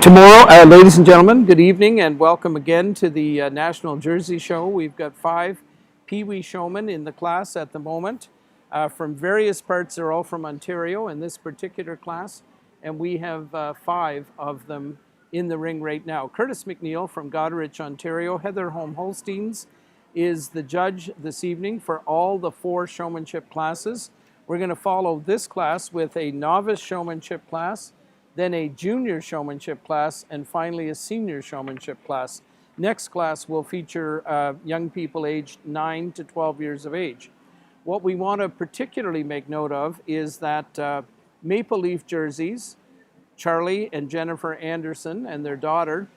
Ladies and gentlemen, good evening and welcome again to the National Jersey Show. We've got 5 Pee Wee showmen in the class at the moment from various parts. They're all from Ontario in this particular class, and we have 5 of them in the ring right now. Curtis McNeil from Goderich, Ontario. Heather Holm-Holsteins is the judge this evening for all the 4 showmanship classes. We're going to follow this class with a novice showmanship class, then a junior showmanship class, and finally a senior showmanship class. Next class will feature young people aged 9 to 12 years of age. What we want to particularly make note of is that Maple Leaf jerseys, Charlie and Jennifer Anderson and their daughter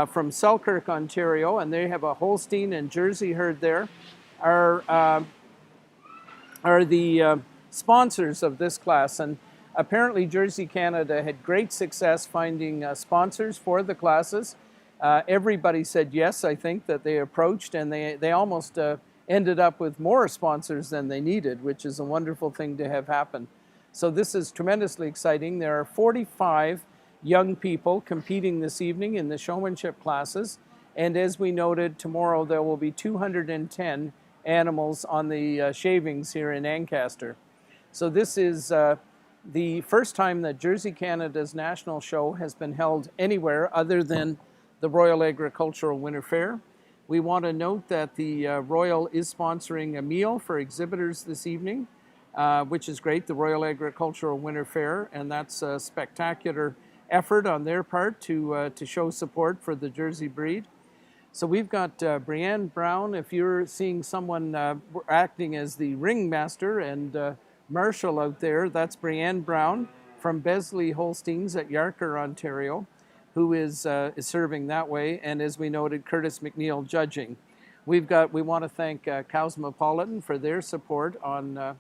from Selkirk, Ontario, and they have a Holstein and Jersey herd there, are the sponsors of this class. And apparently Jersey Canada had great success finding sponsors for the classes. Everybody said yes, I think, that they approached, and they almost ended up with more sponsors than they needed, which is a wonderful thing to have happen. So this is tremendously exciting. There are 45 young people competing this evening in the showmanship classes, and as we noted, tomorrow there will be 210 animals on the shavings here in Ancaster. So this is the first time that Jersey Canada's national show has been held anywhere other than the Royal Agricultural Winter Fair. We want to note that the Royal is sponsoring a meal for exhibitors this evening, which is great, the Royal Agricultural Winter Fair, and that's a spectacular effort on their part to show support for the Jersey breed. So we've got Brianne Brown. If you're seeing someone acting as the ringmaster and marshal out there, that's Brianne Brown from Besley Holsteins at Yarker, Ontario, who is serving that way, and as we noted, Curtis McNeil judging. We want to thank Cosmopolitan for their support on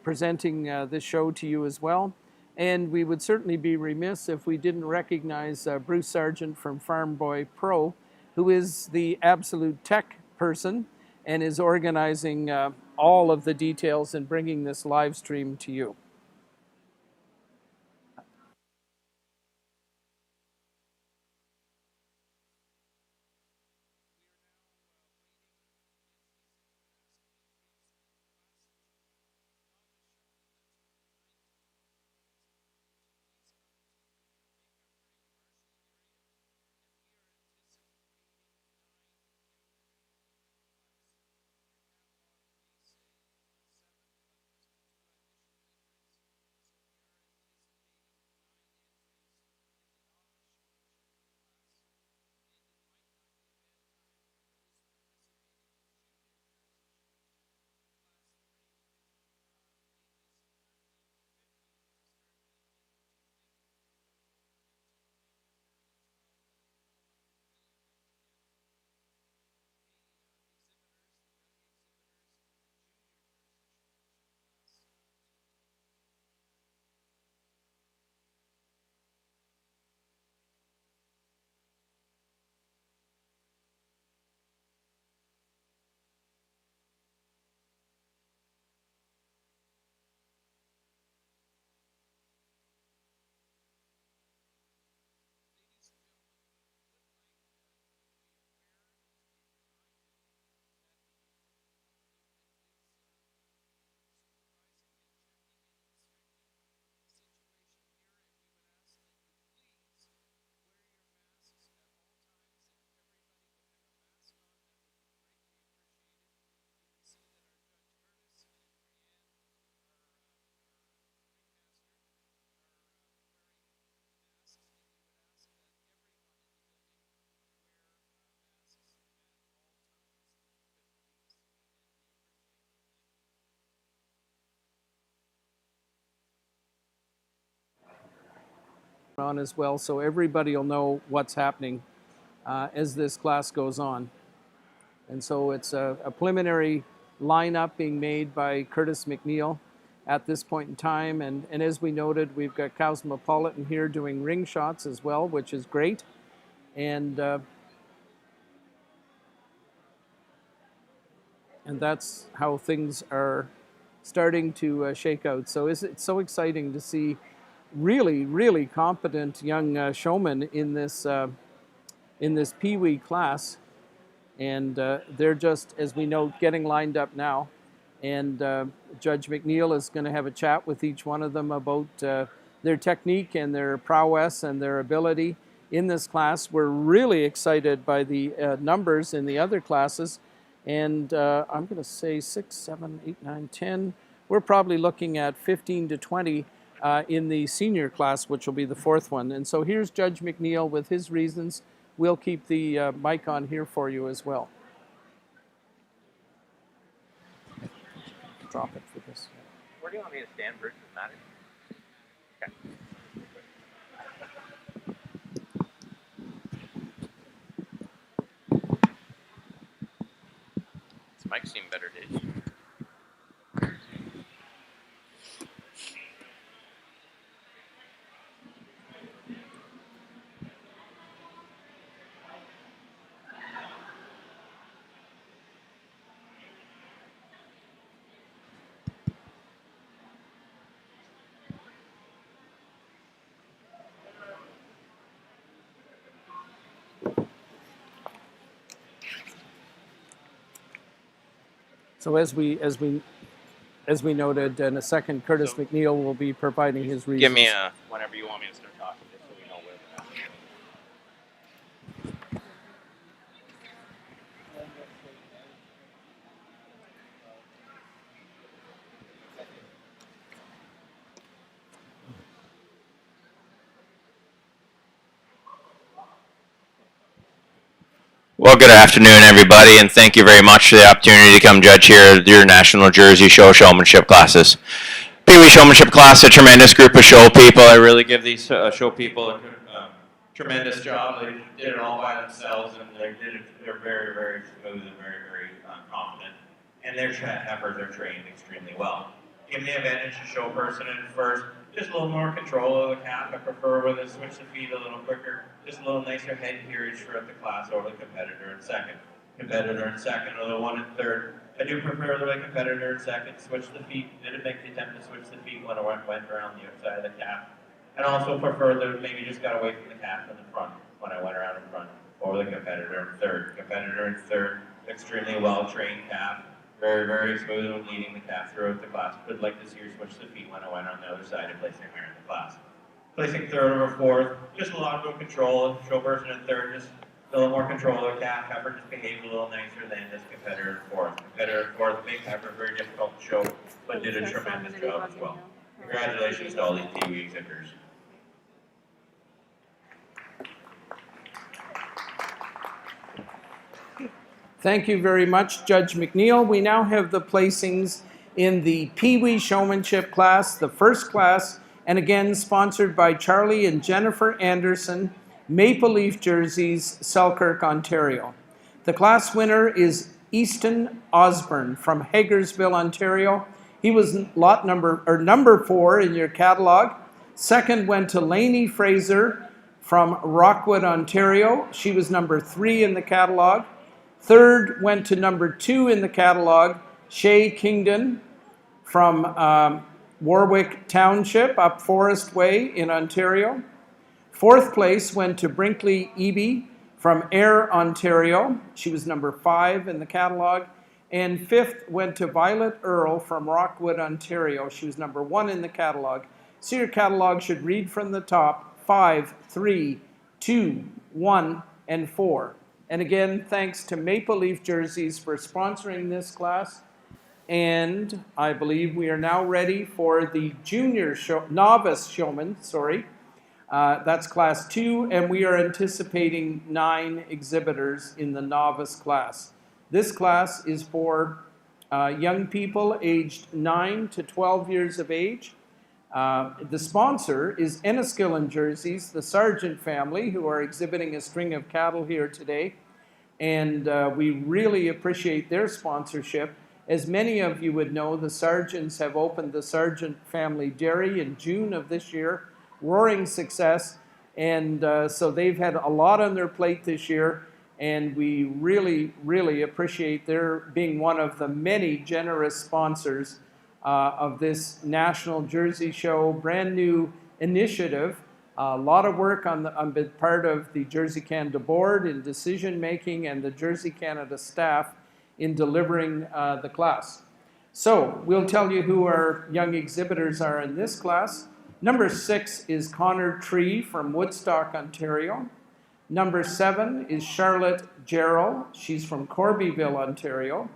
presenting this show to you as well. And we would certainly be remiss if we didn't recognize Bruce Sargent from Farm Boy Pro, who is the absolute tech person and is organizing all of the details and bringing this live stream to you. On as well, so everybody will know what's happening as this class goes on. And so it's a preliminary lineup being made by Curtis McNeil at this point in time. And as we noted, we've got Cosmopolitan here doing ring shots as well, which is great. And that's how things are starting to shake out. So it's so exciting to see really competent young showmen in this Pee Wee class, and they're just, as we know, getting lined up now. And Judge McNeil is going to have a chat with each one of them about their technique and their prowess and their ability in this class. We're really excited by the numbers in the other classes. And I'm going to say 6, 7, 8, 9, 10. We're probably looking at 15 to 20 in the senior class, which will be the fourth one. And so here's Judge McNeil with his reasons. We'll keep the mic on here for you as well. Drop it for this. Where do you want me to stand versus matter? Okay. This mic seemed better, did you? So as we noted, in a second, Curtis McNeil will be providing his reasons. Give me a whenever you want me to start talking, just so we know where we're at. Well, good afternoon, everybody, and thank you very much for the opportunity to come judge here at your National Jersey Show Showmanship classes. Pee Wee Showmanship class, a tremendous group of show people. I really give these show people a tremendous job. They did it all by themselves, and they're very, very smooth and very, very confident. And their efforts are trained extremely well. Give me advantage to show person in first. Just a little more control of the calf. I prefer when they switch the feet a little quicker. Just a little nicer head carriage throughout the class over the competitor in second. Competitor in second, or the one in third. I do prefer the competitor in second. Switch the feet. Didn't make the attempt to switch the feet when I went around the outside of the calf. And also prefer that maybe just got away from the calf in the front when I went around in front over the competitor in third. Competitor in third, extremely well trained calf. Very, very smooth when leading the calf throughout the class. Would like to see her switch the feet when I went on the other side and placing her in the class. Placing third over fourth, just a lot of control. Show person in third, just a little more control of the calf. Heifer just behaved a little nicer than this competitor in fourth. Competitor in fourth, big heifer, very difficult to show, but did a tremendous job as well. Congratulations to all these Pee Wee exhibitors. Thank you very much, Judge McNeil. We now have the placings in the Pee Wee Showmanship class, the first class, and again sponsored by Charlie and Jennifer Anderson, Maple Leaf Jerseys, Selkirk, Ontario. The class winner is Easton Osborne from Hagersville, Ontario. He was number 4 in your catalog. Second went to Lainey Fraser from Rockwood, Ontario. She was number 3 in the catalog. Third went to number 2 in the catalog, Shay Kingdon from Warwick Township up Forest Way in Ontario. Fourth place went to Brinkley Eby from Ayr, Ontario. She was number 5 in the catalog. And fifth went to Violet Earle from Rockwood, Ontario. She was number 1 in the catalog. So your catalog should read from the top 5, 3, 2, 1, and 4. And again, thanks to Maple Leaf Jerseys for sponsoring this class. And I believe we are now ready for the novice showman, that's class 2, and we are anticipating 9 exhibitors in the novice class. This class is for young people aged 9 to 12 years of age. The sponsor is Enniskillen Jerseys, the Sargent family, who are exhibiting a string of cattle here today. And we really appreciate their sponsorship. As many of you would know, the Sargents have opened the Sargent Family Dairy in June of this year. Roaring success. And so they've had a lot on their plate this year. And we really, really appreciate their being one of the many generous sponsors of this National Jersey Show, brand new initiative. A lot of work on the part of the Jersey Canada Board in decision making and the Jersey Canada staff in delivering the class. So we'll tell you who our young exhibitors are in this class. Number 6 is Connor Tree from Woodstock, Ontario. Number 7 is Charlotte Gerald. She's from Corbyville, Ontario.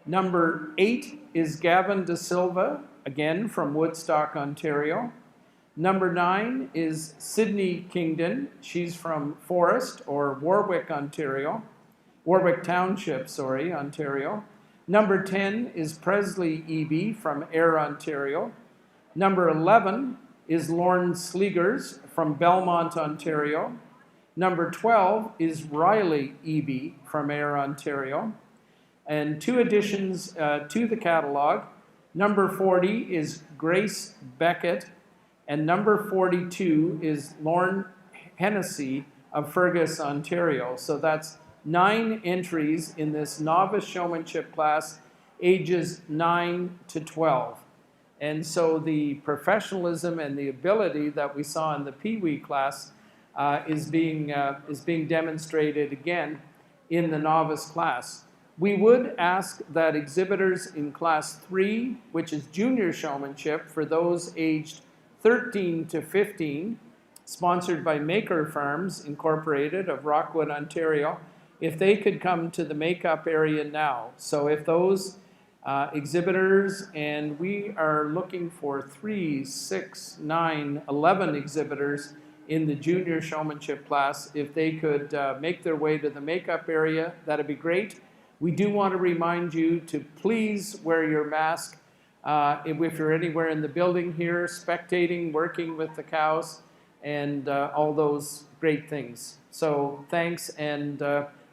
Number 8 is Gavin De Silva, again from Woodstock, Ontario. Number 9 is Sydney Kingdon. She's from Forest or Warwick, Ontario. Warwick Township, sorry, Ontario. Number 10 is Presley Eby from Ayr, Ontario. Number 11 is Lorne Sleegers from Belmont, Ontario. Number 12 is Riley Eby from Ayr, Ontario. And 2 additions to the catalog. Number 40 is Grace Beckett. And number 42 is Lorne Hennessy of Fergus, Ontario. So that's 9 entries in this novice showmanship class, ages 9 to 12. And so the professionalism and the ability that we saw in the Pee Wee class is being demonstrated again in the novice class. We would ask that exhibitors in class 3, which is junior showmanship for those aged 13 to 15, sponsored by Maker Farms Incorporated of Rockwood, Ontario, if they could come to the makeup area now. So if those exhibitors, and we are looking for 3, 6, 9, 11 exhibitors in the junior showmanship class, if they could make their way to the makeup area, that'd be great. We do want to remind you to please wear your mask if you're anywhere in the building here, spectating, working with the cows, and all those great things. So thanks, and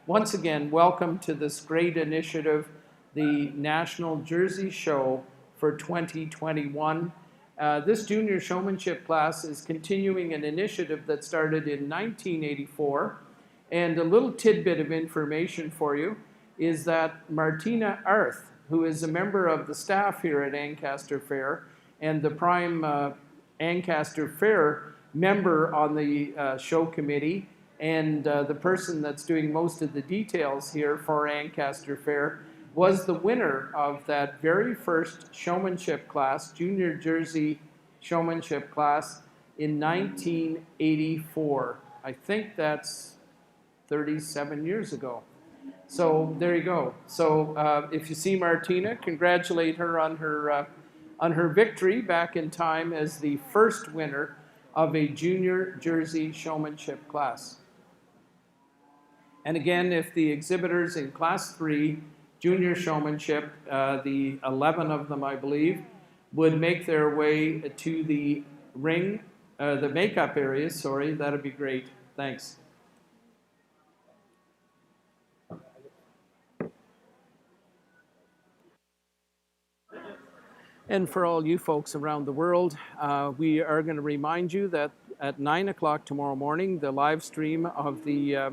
once again, welcome to this great initiative, the National Jersey Show for 2021. This junior showmanship class is continuing an initiative that started in 1984. And a little tidbit of information for you is that Martina Arth, who is a member of the staff here at Ancaster Fair and the prime Ancaster Fair member on the show committee, and the person that's doing most of the details here for Ancaster Fair, was the winner of that very first showmanship class, Junior Jersey Showmanship class, in 1984. I think that's 37 years ago. So there you go. So if you see Martina, congratulate her on her victory back in time as the first winner of a Junior Jersey Showmanship class. And again, if the exhibitors in class 3, junior showmanship, the 11 of them, I believe, would make their way to the ring, the makeup area, sorry, that'd be great. Thanks. And for all you folks around the world, we are going to remind you that at 9 o'clock tomorrow morning, the live stream of the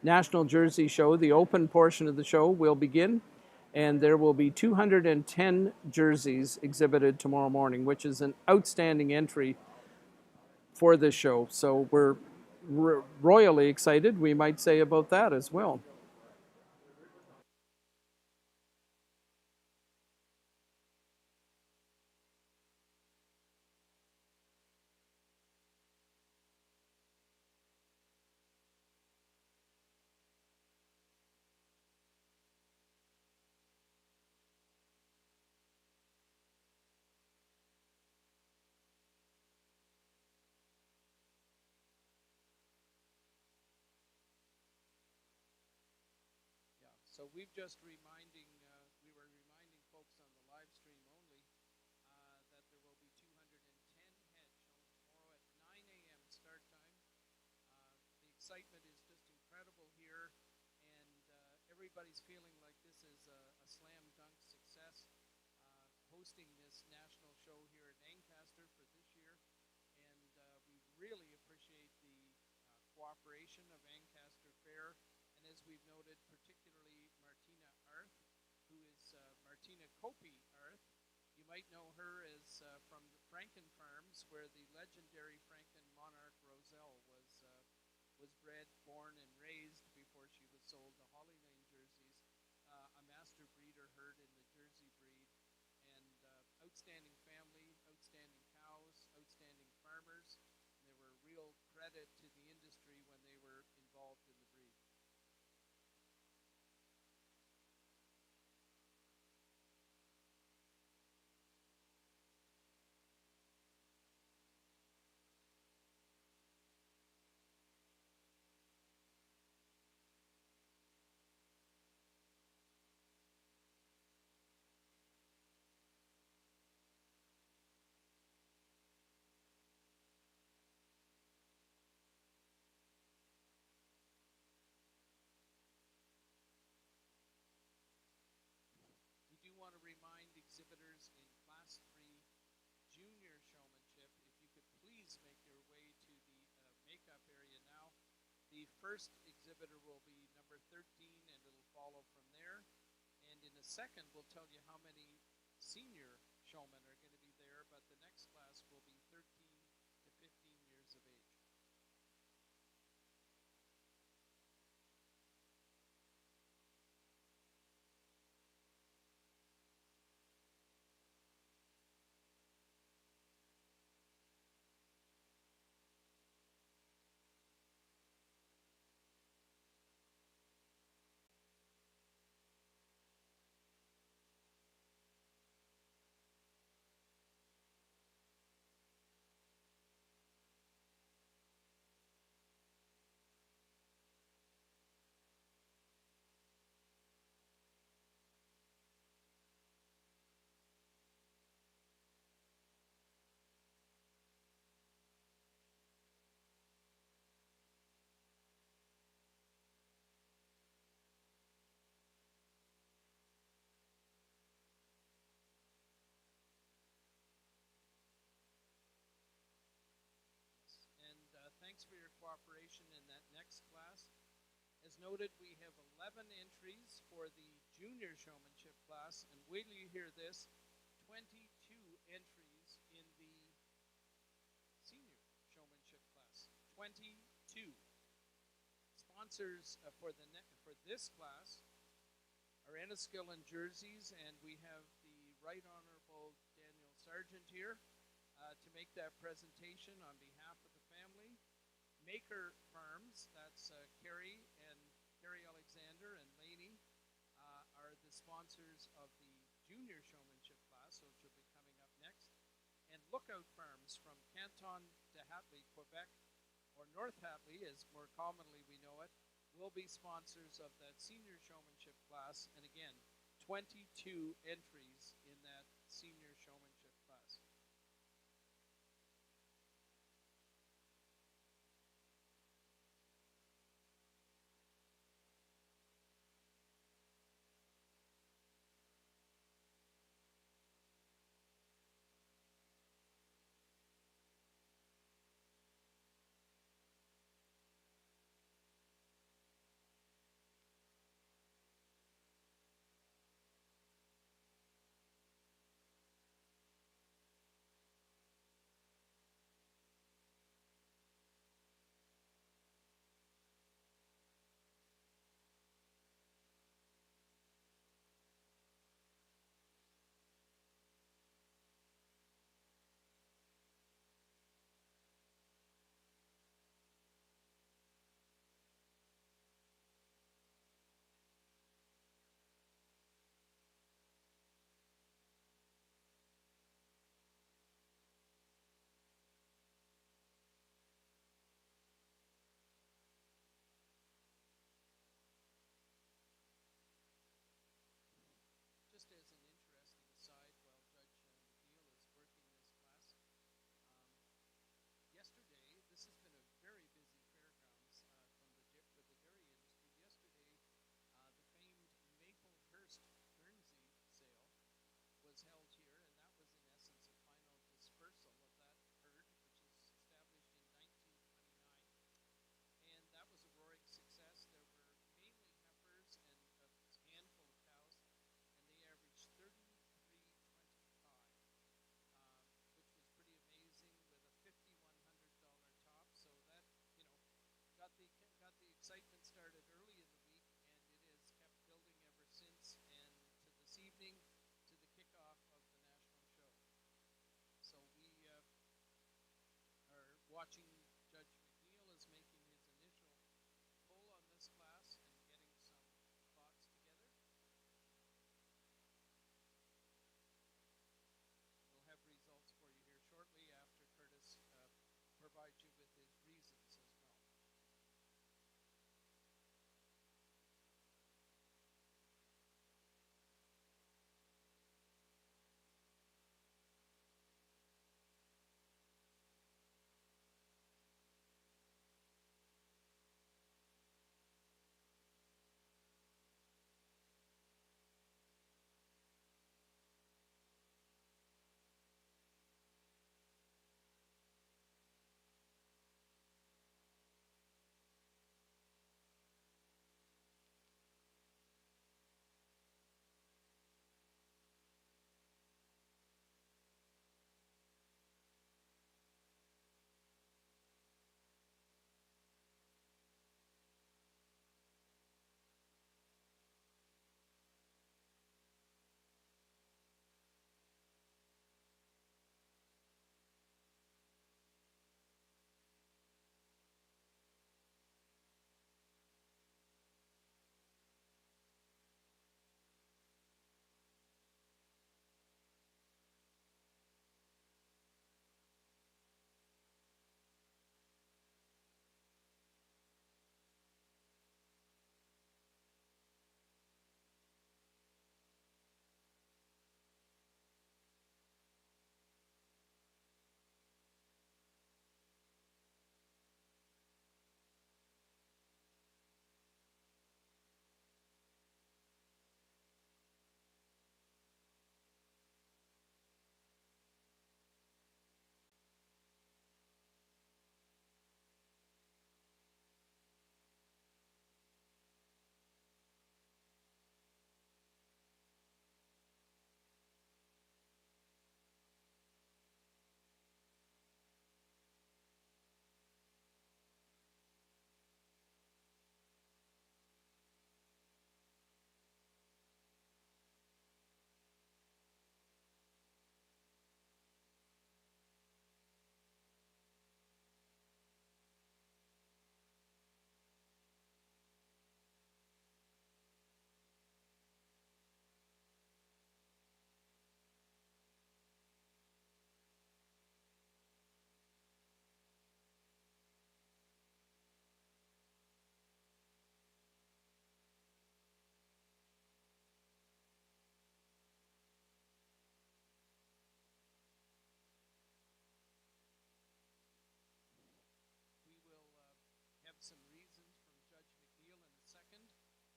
National Jersey Show, the open portion of the show, will begin. And there will be 210 jerseys exhibited tomorrow morning, which is an outstanding entry for this show. So we're royally excited, we might say, about that as well. So we've just we were reminding folks on the live stream only that there will be 210 heads shown tomorrow at 9 a.m. start time. The excitement is just incredible here, and everybody's feeling like this is a slam dunk success, hosting this national show here at Ancaster for this year. And we really appreciate the cooperation of Ancaster Fair. And as we've noted, particularly Martina Arth, who is Martina Copey Arth. You might know her as from Franken Farms, where the legendary Franken monarch Roselle was bred, born, and raised before she was sold to Holly Lane Jerseys. A master breeder herd in the Jersey breed, and outstanding family, outstanding cows, outstanding farmers. And they were a real credit to the industry when they were involved in the breed. We do want to remind exhibitors in Class 3 Junior Showmanship, if you could please make your way to the makeup area now. The first exhibitor will be number 13, and it'll follow from there. And in a second, we'll tell you how many senior showmen are going to be there, but the next class will be 13 to 15 years of age. And thanks for your cooperation in that next class. As noted, we have 11 entries for the junior showmanship class, and wait till you hear this, 22 entries in the senior showmanship class. 22. Sponsors for this class are Enniskillen and Jerseys, and we have the Right Honorable Daniel Sargent here to make that presentation on behalf of the family. Maker Farms, that's Carrie Alexander and Laney, are the sponsors of the junior showmanship class, which will be coming up next. And Lookout Farms from Canton de Hatley, Quebec, or North Hatley, as more commonly we know it, will be sponsors of that senior showmanship class. And again, 22 entries in that senior showmanship class.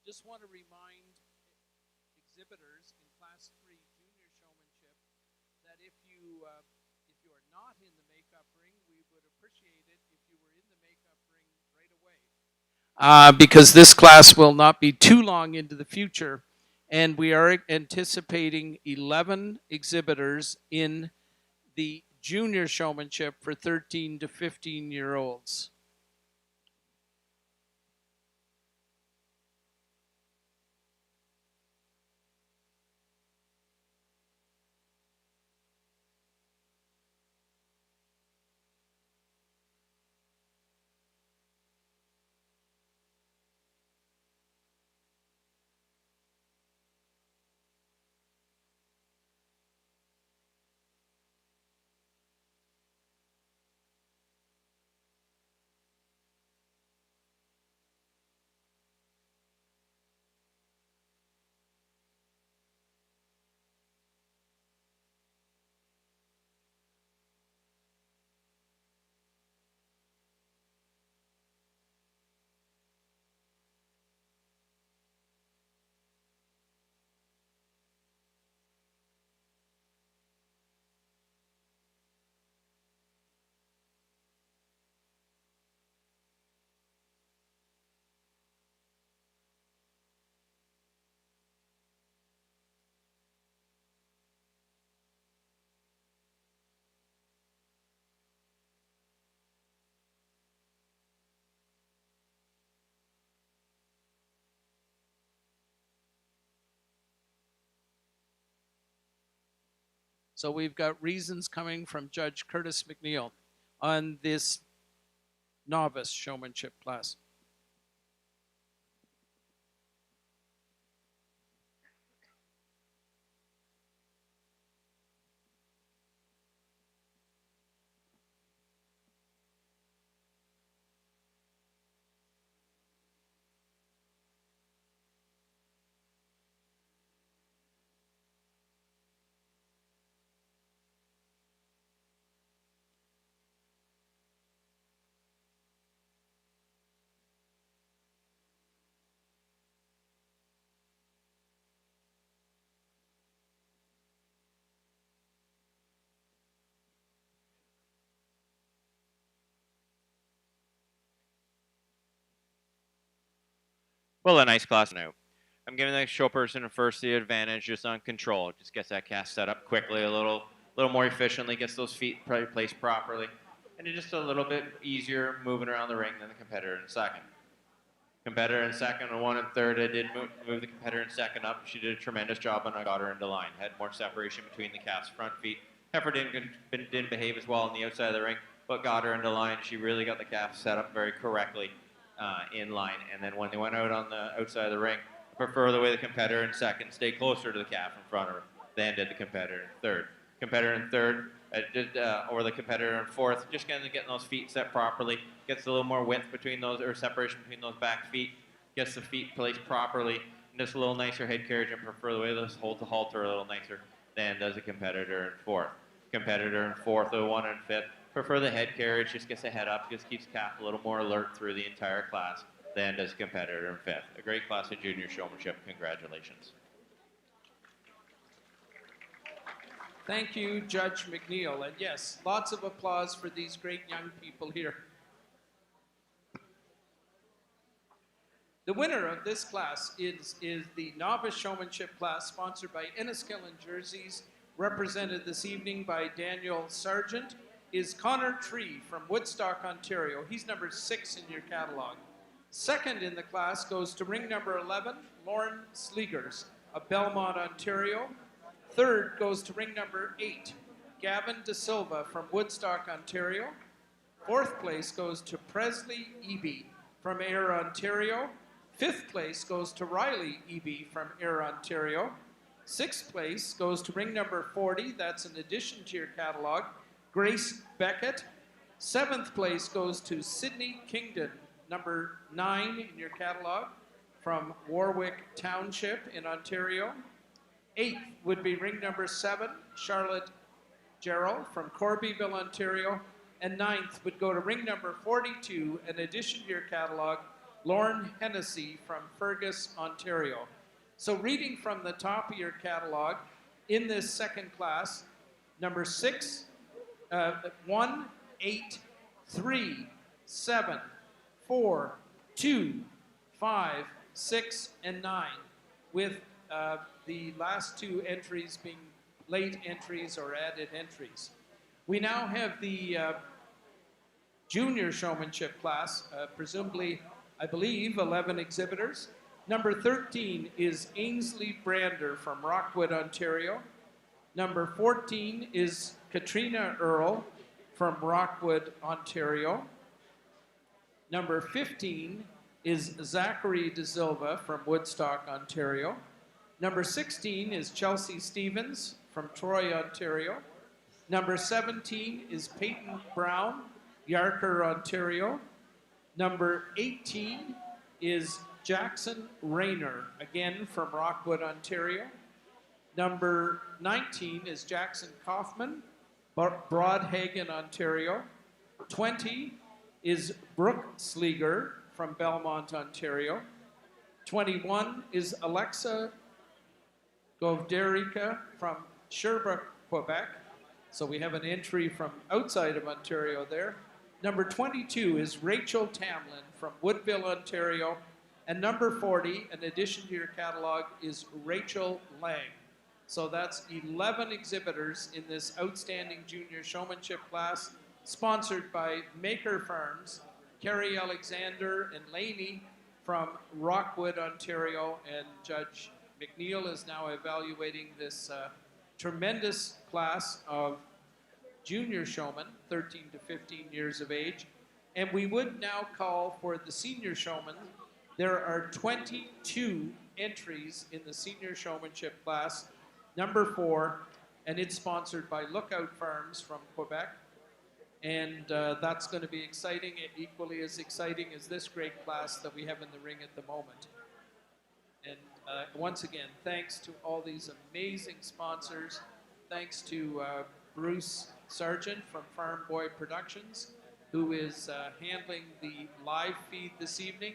Just want to remind exhibitors in Class 3 Junior Showmanship that if you are not in the makeup ring, we would appreciate it if you were in the makeup ring right away. Because this class will not be too long into the future, and we are anticipating 11 exhibitors in the junior showmanship for 13 to 15-year-olds. So we've got reasons coming from Judge Curtis McNeil on this novice showmanship class. Well, a nice class now. I'm giving the show person first the advantage just on control. Just gets that cast set up quickly, a little more efficiently, gets those feet placed properly, and it's just a little bit easier moving around the ring than the competitor in second. Competitor in second and one and third, I did move the competitor in second up. She did a tremendous job and I got her into line. Had more separation between the calf's front feet. Heifer didn't behave as well on the outside of the ring, but got her into line. She really got the calf set up very correctly in line. And then when they went out on the outside of the ring, I prefer the way the competitor in second stayed closer to the calf in front of her than did the competitor in third. Competitor in third, or the competitor in fourth, just kind of getting those feet set properly, gets a little more width between those, or separation between those back feet, gets the feet placed properly, and just a little nicer head carriage, and prefer the way this holds the halter a little nicer than does a competitor in fourth. Competitor in fourth, the one in fifth, prefer the head carriage, just gets the head up, just keeps calf a little more alert through the entire class than does a competitor in fifth. A great class of junior showmanship. Congratulations. Thank you, Judge McNeil. And yes, lots of applause for these great young people here. The winner of this class is the novice showmanship class sponsored by Enniskillen Jerseys, represented this evening by Daniel Sargent, is Connor Tree from Woodstock, Ontario. He's number 6 in your catalog. Second in the class goes to ring number 11, Lauren Sleegers of Belmont, Ontario. Third goes to ring number 8, Gavin De Silva from Woodstock, Ontario. Fourth place goes to Presley Eby from Ayr, Ontario. Fifth place goes to Riley Eby from Ayr, Ontario. Sixth place goes to ring number 40, that's an addition to your catalog, Grace Beckett. Seventh place goes to Sydney Kingdon, number 9 in your catalog, from Warwick Township in Ontario. Eighth would be ring number 7, Charlotte Gerald from Corbyville, Ontario. And ninth would go to ring number 42, an addition to your catalog, Lauren Hennessy from Fergus, Ontario. So reading from the top of your catalog, in this second class, number 6, 1, 8, 3, 7, 4, 2, 5, 6, and 9, with the last 2 entries being late entries or added entries. We now have the junior showmanship class, presumably, I believe, 11 exhibitors. Number 13 is Ainsley Brander from Rockwood, Ontario. Number 14 is Katrina Earl from Rockwood, Ontario. Number 15 is Zachary De Silva from Woodstock, Ontario. Number 16 is Chelsea Stevens from Troy, Ontario. Number 17 is Peyton Brown, Yarker, Ontario. Number 18 is Jackson Rayner, again from Rockwood, Ontario. Number 19 is Jackson Kaufman, Broadhagen, Ontario. 20 is Brooke Sleeger from Belmont, Ontario. 21 is Alexa Govderica from Sherbrooke, Quebec. So we have an entry from outside of Ontario there. Number 22 is Rachel Tamlin from Woodville, Ontario. And number 40, in addition to your catalog, is Rachel Lang. So that's 11 exhibitors in this outstanding junior showmanship class, sponsored by Maker Farms, Carrie Alexander and Laney from Rockwood, Ontario. And Judge McNeil is now evaluating this tremendous class of junior showmen, 13 to 15 years of age. And we would now call for the senior showman. There are 22 entries in the senior showmanship class, number 4, and it's sponsored by Lookout Farms from Quebec. And that's going to be exciting, equally as exciting as this great class that we have in the ring at the moment. And once again, thanks to all these amazing sponsors. Thanks to Bruce Sargent from Farm Boy Productions, who is handling the live feed this evening.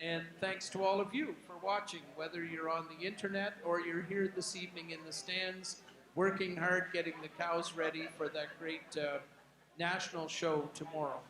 And thanks to all of you for watching, whether you're on the internet or you're here this evening in the stands, working hard, getting the cows ready for that great national show tomorrow.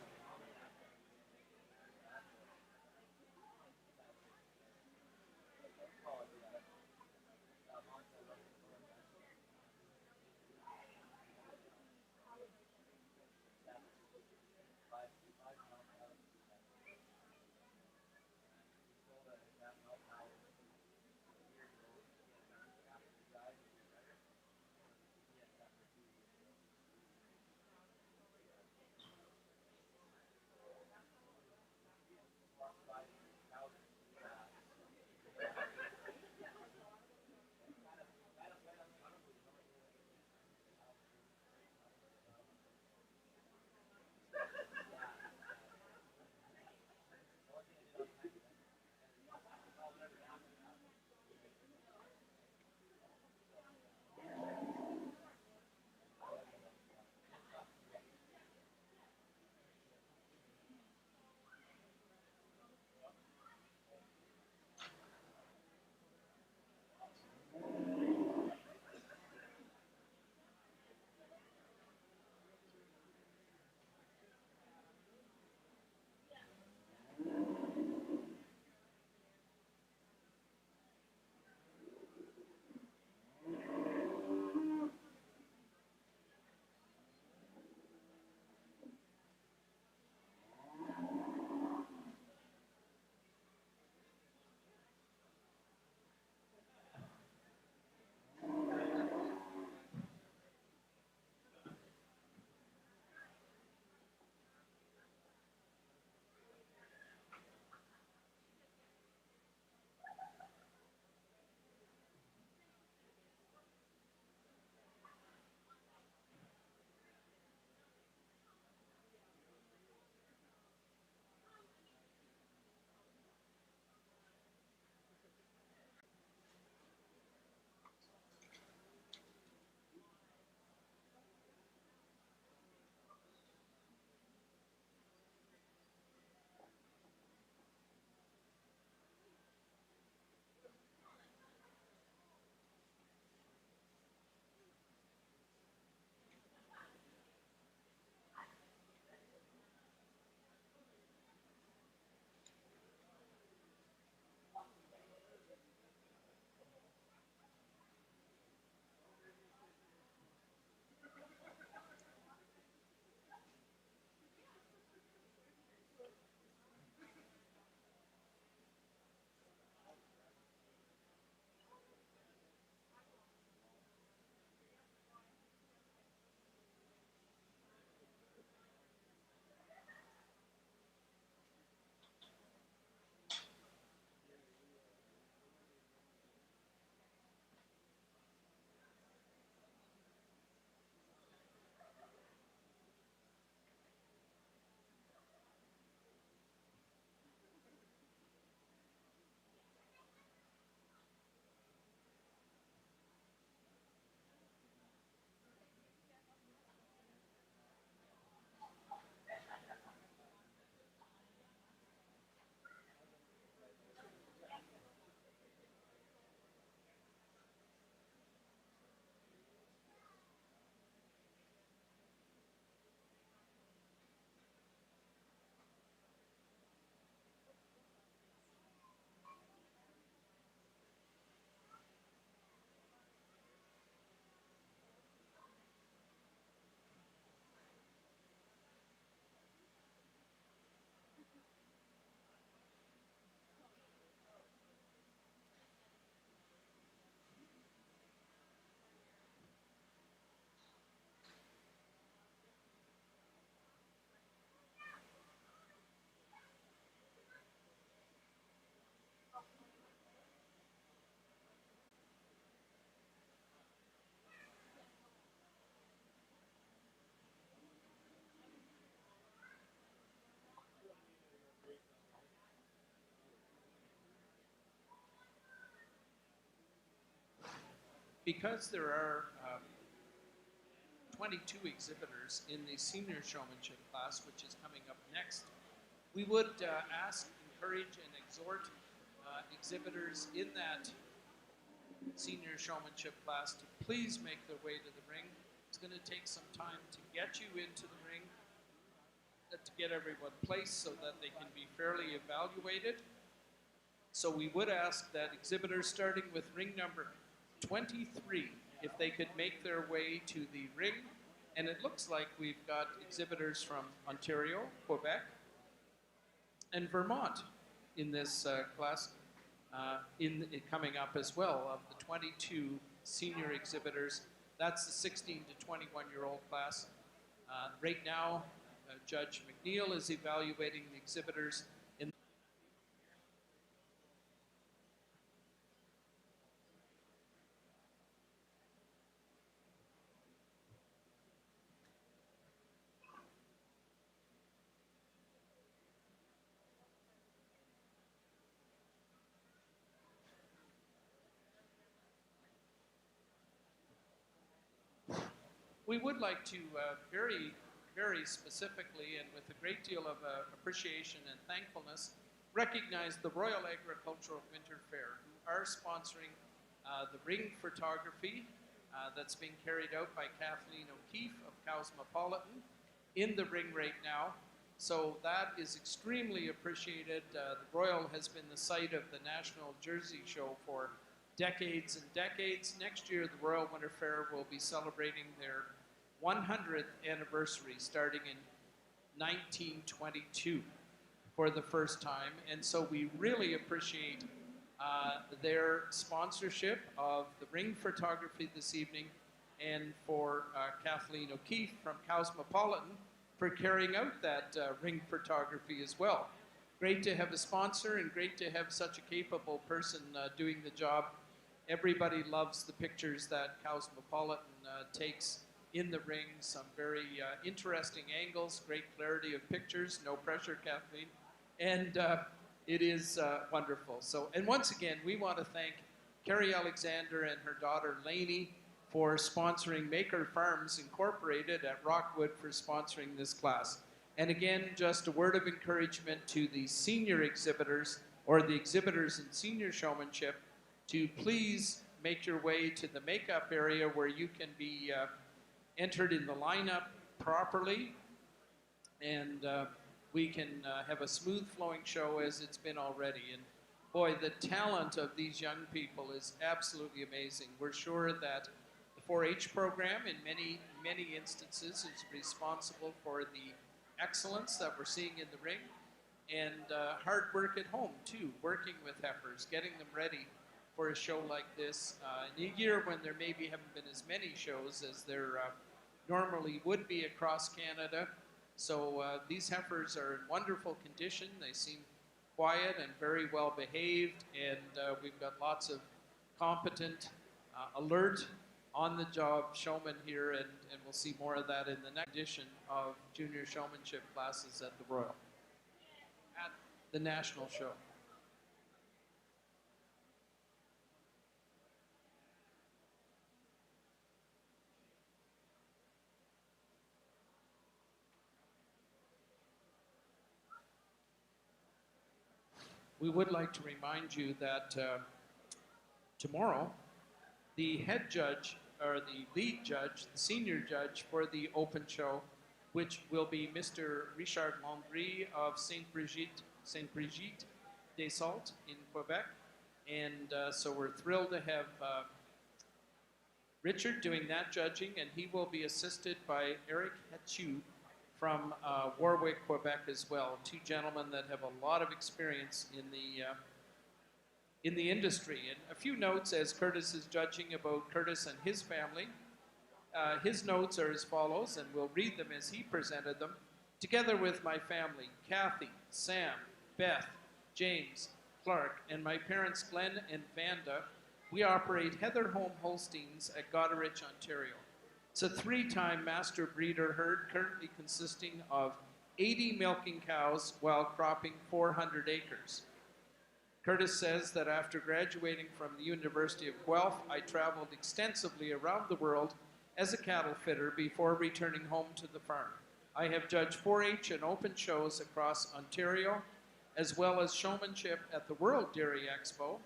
because there are 22 exhibitors in the senior showmanship class, which is coming up next, we would ask, encourage, and exhort exhibitors in that senior showmanship class to please make their way to the ring. It's going to take some time to get you into the ring, to get everyone placed so that they can be fairly evaluated. So we would ask that exhibitors starting with ring number 23, if they could make their way to the ring. And it looks like we've got exhibitors from Ontario, Quebec, and Vermont in this class coming up as well. Of the 22 senior exhibitors, that's the 16 to 21-year-old class. Right now, Judge McNeil is evaluating the exhibitors in we would like to very specifically and with a great deal of appreciation and thankfulness recognize the Royal Agricultural Winter Fair, who are sponsoring the ring photography that's being carried out by Kathleen O'Keefe of Cosmopolitan in the ring right now. So that is extremely appreciated. The Royal has been the site of the National Jersey Show for decades and decades. Next year, the Royal Winter Fair will be celebrating their 100th anniversary starting in 1922 for the first time. And so we really appreciate their sponsorship of the ring photography this evening, and for Kathleen O'Keefe from Cosmopolitan for carrying out that ring photography as well. Great to have a sponsor and great to have such a capable person doing the job. Everybody loves the pictures that Cosmopolitan takes in the ring, some very interesting angles, great clarity of pictures, no pressure, Kathleen, and it is wonderful. So, and once again, we want to thank Carrie Alexander and her daughter Lainey for sponsoring Maker Farms Incorporated at Rockwood for sponsoring this class. And again, just a word of encouragement to the senior exhibitors, or the exhibitors in senior showmanship, to please make your way to the makeup area where you can be entered in the lineup properly, and we can have a smooth flowing show as it's been already. And boy, the talent of these young people is absolutely amazing. We're sure that the 4-H program in many instances is responsible for the excellence that we're seeing in the ring, and hard work at home too, working with heifers, getting them ready for a show like this in a year when there maybe haven't been as many shows as there normally would be across Canada. So these heifers are in wonderful condition. They seem quiet and very well behaved, and we've got lots of competent, alert, on-the-job showmen here, and we'll see more of that in the next edition of junior showmanship classes at the Royal, at the National Show. We would like to remind you that tomorrow, the head judge, or the lead judge, the senior judge for the open show, which will be Mr. Richard Landry of Saint-Brigitte des Salles in Quebec. And so we're thrilled to have Richard doing that judging, and he will be assisted by Eric Hatchu from Warwick, Quebec as well. Two gentlemen that have a lot of experience in the industry. And a few notes as Curtis is judging about Curtis and his family. His notes are as follows, and we'll read them as he presented them. Together with my family, Kathy, Sam, Beth, James, Clark, and my parents Glenn and Vanda, we operate Heather Home Holsteins at Goderich, Ontario. It's a 3-time master breeder herd currently consisting of 80 milking cows while cropping 400 acres. Curtis says that after graduating from the University of Guelph, I traveled extensively around the world as a cattle fitter before returning home to the farm. I have judged 4-H and open shows across Ontario, as well as showmanship at the World Dairy Expo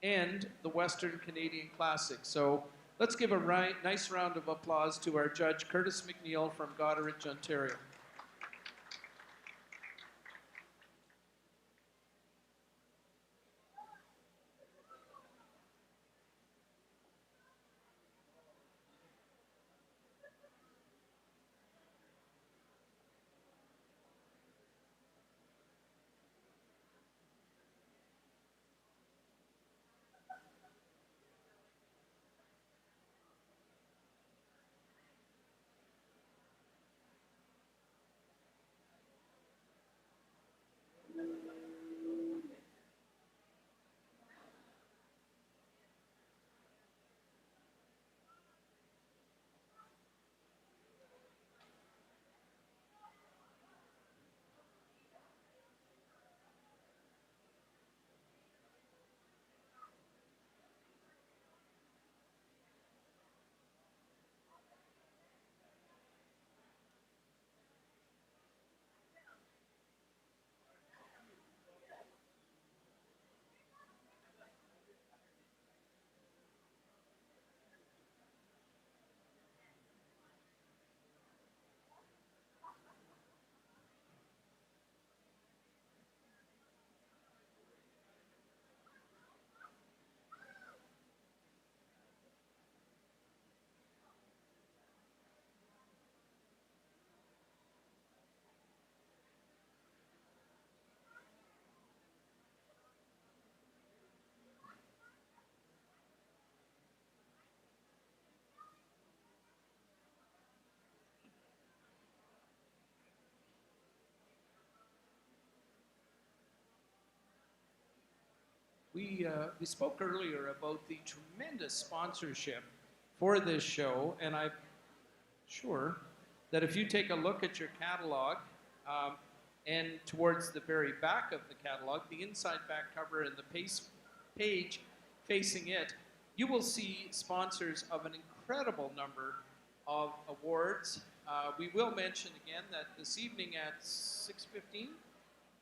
and the Western Canadian Classic. So let's give a nice round of applause to our judge, Curtis McNeil from Goderich, Ontario. We spoke earlier about the tremendous sponsorship for this show, and I'm sure that if you take a look at your catalog and towards the very back of the catalog, the inside back cover and the page facing it, you will see sponsors of an incredible number of awards. We will mention again that this evening at 6:15,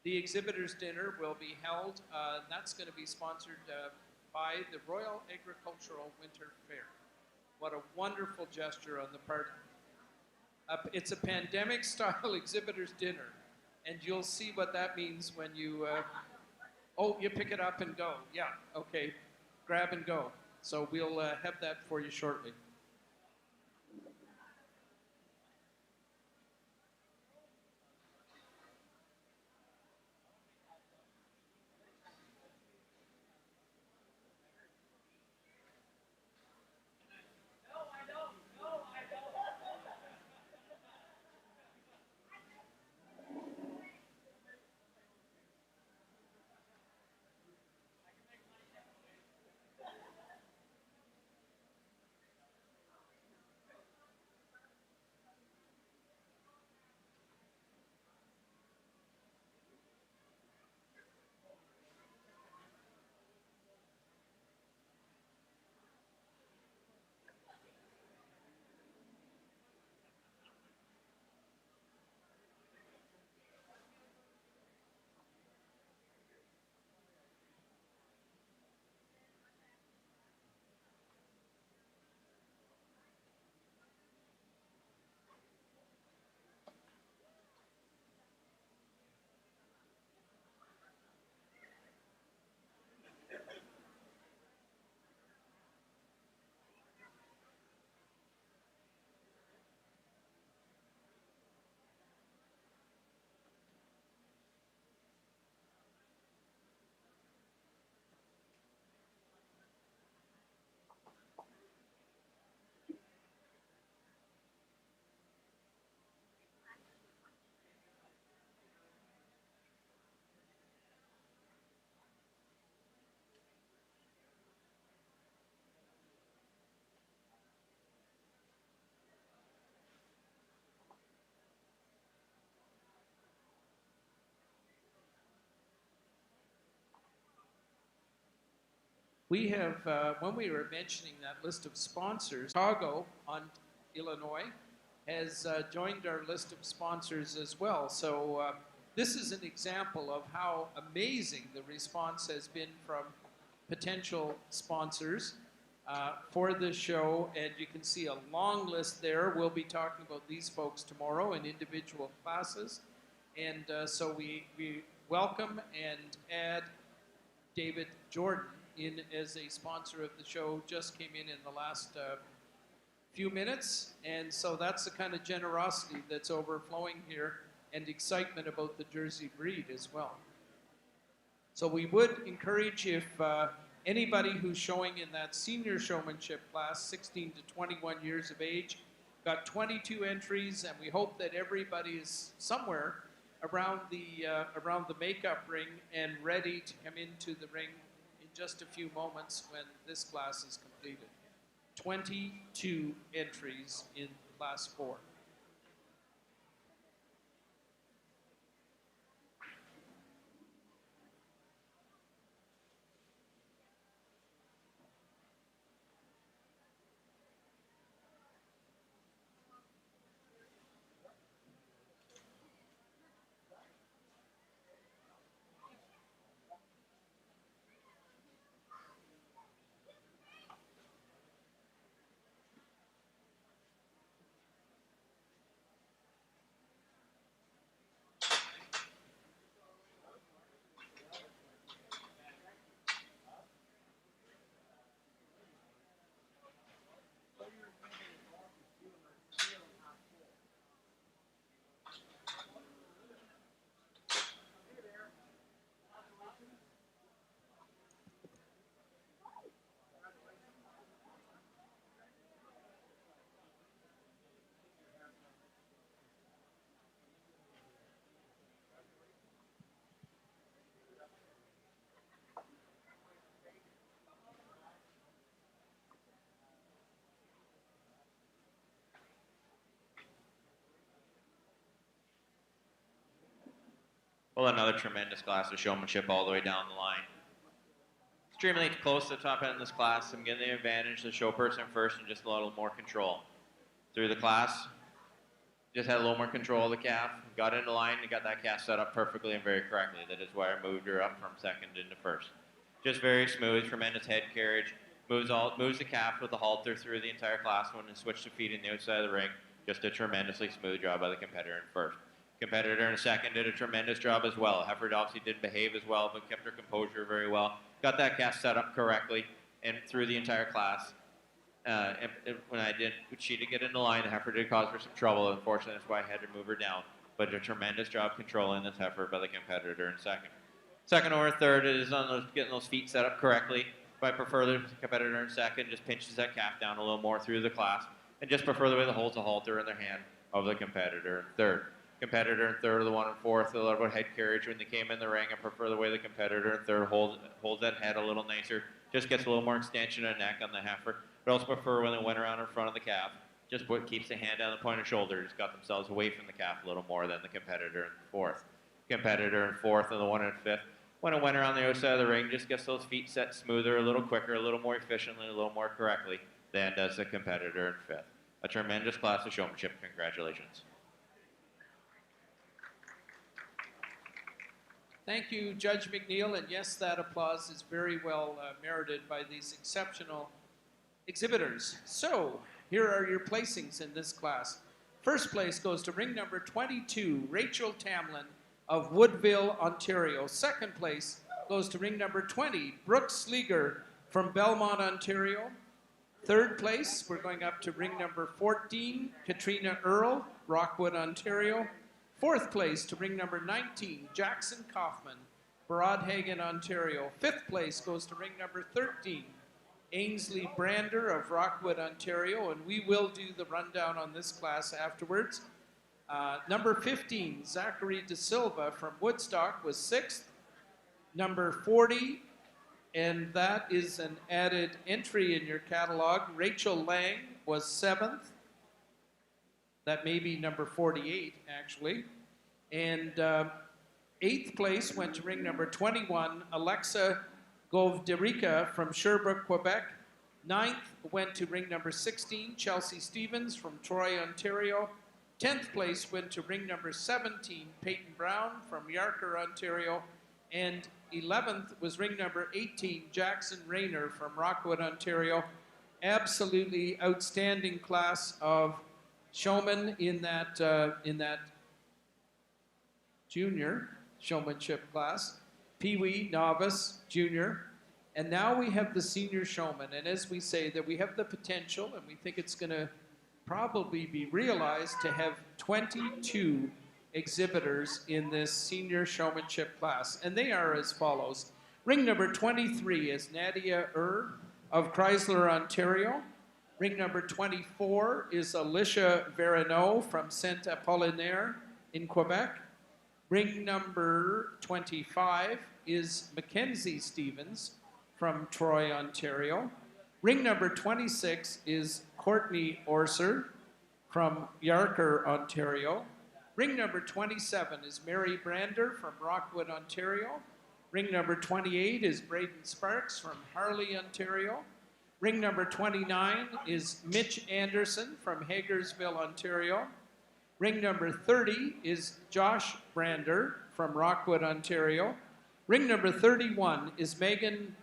the exhibitors' dinner will be held. That's going to be sponsored by the Royal Agricultural Winter Fair. What a wonderful gesture on the part. It's a pandemic-style exhibitors' dinner, and you'll see what that means when you. Oh, you pick it up and go. Yeah, okay, grab and go. So we'll have that for you shortly. We have, when we were mentioning that list of sponsors, Chicago, Illinois, has joined our list of sponsors as well. So this is an example of how amazing the response has been from potential sponsors for this show. And you can see a long list there. We'll be talking about these folks tomorrow in individual classes. And so we welcome and add David Jordan in as a sponsor of the show. Just came in the last few minutes, and so that's the kind of generosity that's overflowing here and excitement about the Jersey breed as well. So we would encourage, if anybody who's showing in that senior showmanship class, 16 to 21 years of age, got 22 entries, and we hope that everybody is somewhere around the makeup ring and ready to come into the ring in just a few moments when this class is completed. 22 entries in class 4. Well, another tremendous class of showmanship all the way down the line. Extremely close to the top end of this class. I'm getting the advantage, the show person first, and just a little more control. Through the class, just had a little more control of the calf, got into line, and got that calf set up perfectly and very correctly. That is why I moved her up from second into first. Just very smooth, tremendous head carriage. Moves the calf with the halter through the entire class when it switched to feet in the outside of the ring. Just a tremendously smooth job by the competitor in first. Competitor in second did a tremendous job as well. Heifer obviously didn't behave as well, but kept her composure very well. Got that calf set up correctly and through the entire class. When she did get into line, the heifer did cause her some trouble. Unfortunately, that's why I had to move her down. But a tremendous job controlling this heifer by the competitor in second. Second or third is on getting those feet set up correctly. But I prefer the competitor in second, just pinches that calf down a little more through the class, and just prefer the way that holds the halter in their hand of the competitor in third. Competitor in third, the one in fourth, a little bit head carriage when they came in the ring. I prefer the way the competitor in third holds that head a little nicer. Just gets a little more extension of neck on the heifer. But also prefer when they went around in front of the calf. Just keeps the hand down the point of shoulder. Just got themselves away from the calf a little more than the competitor in fourth. Competitor in fourth and the one in fifth. When it went around the outside of the ring, just gets those feet set smoother, a little quicker, a little more efficiently, a little more correctly than does the competitor in fifth. A tremendous class of showmanship. Congratulations. Thank you, Judge McNeil, and yes, that applause is very well merited by these exceptional exhibitors. So, here are your placings in this class. First place goes to ring number 22, Rachel Tamlin of Woodville, Ontario. Second place goes to ring number 20, Brooke Sleeger from Belmont, Ontario. Third place, we're going up to ring number 14, Katrina Earle, Rockwood, Ontario. Fourth place to ring number 19, Jackson Kaufman, Broadhagen, Ontario. Fifth place goes to ring number 13, Ainsley Brander of Rockwood, Ontario, and we will do the rundown on this class afterwards. Number 15, Zachary De Silva from Woodstock was sixth. Number 40, and that is an added entry in your catalog, Rachel Lang was seventh. That may be number 48, actually. And eighth place went to ring number 21, Alexa Govderica from Sherbrooke, Quebec. 9th went to ring number 16, Chelsea Stevens from Troy, Ontario. 10th place went to ring number 17, Peyton Brown from Yarker, Ontario. And 11th was ring number 18, Jackson Rayner from Rockwood, Ontario. Absolutely outstanding class of showmen in that junior showmanship class, Pee-wee, novice, junior, and now we have the senior showman. And as we say, that we have the potential, and we think it's going to probably be realized, to have 22 exhibitors in this senior showmanship class. And they are as follows. Ring number 23 is Nadia of Chrysler, Ontario. Ring number 24 is Alicia Verano from Saint Apollinaire in Quebec. Ring number 25 is Mackenzie Stevens from Troy, Ontario. Ring number 26 is Courtney Orser from Yarker, Ontario. Ring number 27 is Mary Brander from Rockwood, Ontario. Ring number 28 is Braden Sparks from Harley, Ontario. Ring number 29 is Mitch Anderson from Hagersville, Ontario. Ring number 30 is Josh Brander from Rockwood, Ontario. Ring number 31 is Megan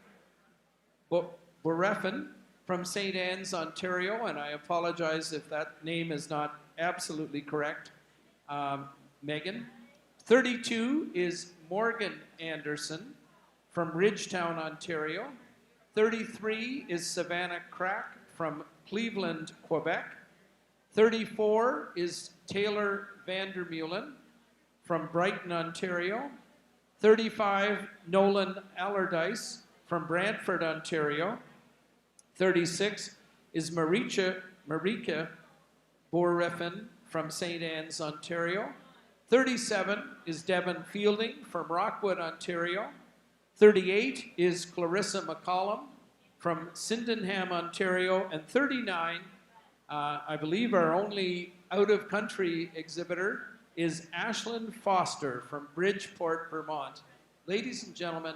Boreffen from St. Anne's, Ontario, and I apologize if that name is not absolutely correct, Megan. 32 is Morgan Anderson from Ridgetown, Ontario. 33 is Savannah Crack from Cleveland, Quebec. 34 is Taylor Vandermeulen from Brighton, Ontario. 35, Nolan Allardyce from Brantford, Ontario. 36 is Marika Boreffen from St. Anne's, Ontario. 37 is Devon Fielding from Rockwood, Ontario. 38 is Clarissa McCollum from Sydenham, Ontario. And 39, I believe our only out-of-country exhibitor, is Ashlyn Foster from Bridgeport, Vermont. Ladies and gentlemen,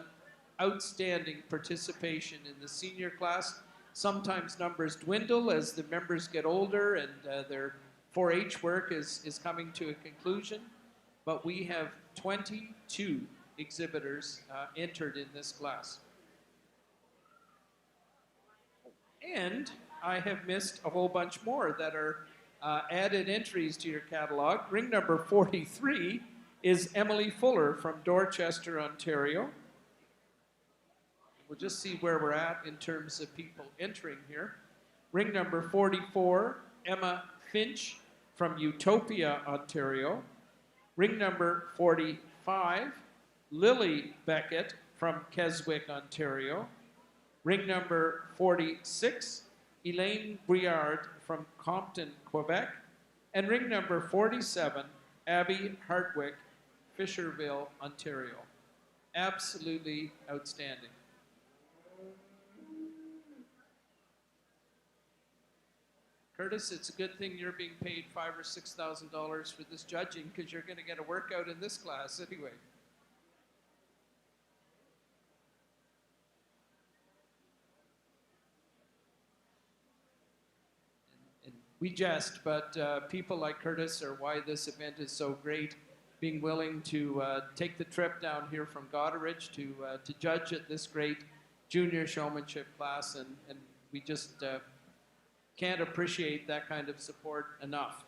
outstanding participation in the senior class. Sometimes numbers dwindle as the members get older and their 4-H work is coming to a conclusion. But we have 22 exhibitors entered in this class. And I have missed a whole bunch more that are added entries to your catalog. Ring number 43 is Emily Fuller from Dorchester, Ontario. We'll just see where we're at in terms of people entering here. Ring number 44, Emma Finch from Utopia, Ontario. Ring number 45, Lily Beckett from Keswick, Ontario. Ring number 46, Elaine Briard from Compton, Quebec. And ring number 47, Abby Hartwick, Fisherville, Ontario. Absolutely outstanding. Curtis, it's a good thing you're being paid $5,000 or $6,000 for this judging, because you're going to get a workout in this class anyway. And we jest, but people like Curtis are why this event is so great. Being willing to take the trip down here from Goderich to judge at this great junior showmanship class, and we just can't appreciate that kind of support enough.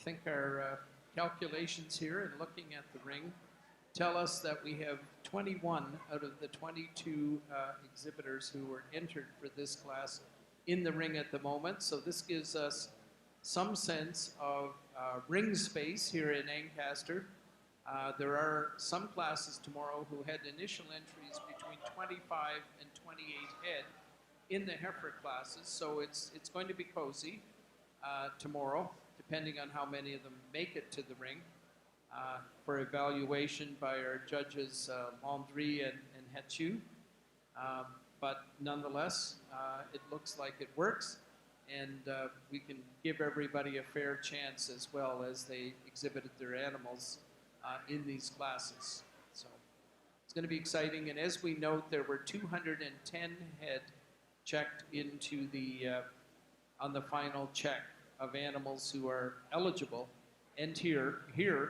think our calculations here and looking at the ring tell us that we have 21 out of the 22 exhibitors who were entered for this class in the ring at the moment. So this gives us some sense of ring space here in Ancaster. There are some classes tomorrow who had initial entries between 25 and 28 head in the heifer classes, so it's going to be cozy tomorrow, depending on how many of them make it to the ring for evaluation by our judges Landry and Hetchu. But nonetheless, it looks like it works, and we can give everybody a fair chance as well as they exhibited their animals in these classes. So it's going to be exciting, and as we note, there were 210 head checked into the on the final check of animals who are eligible and here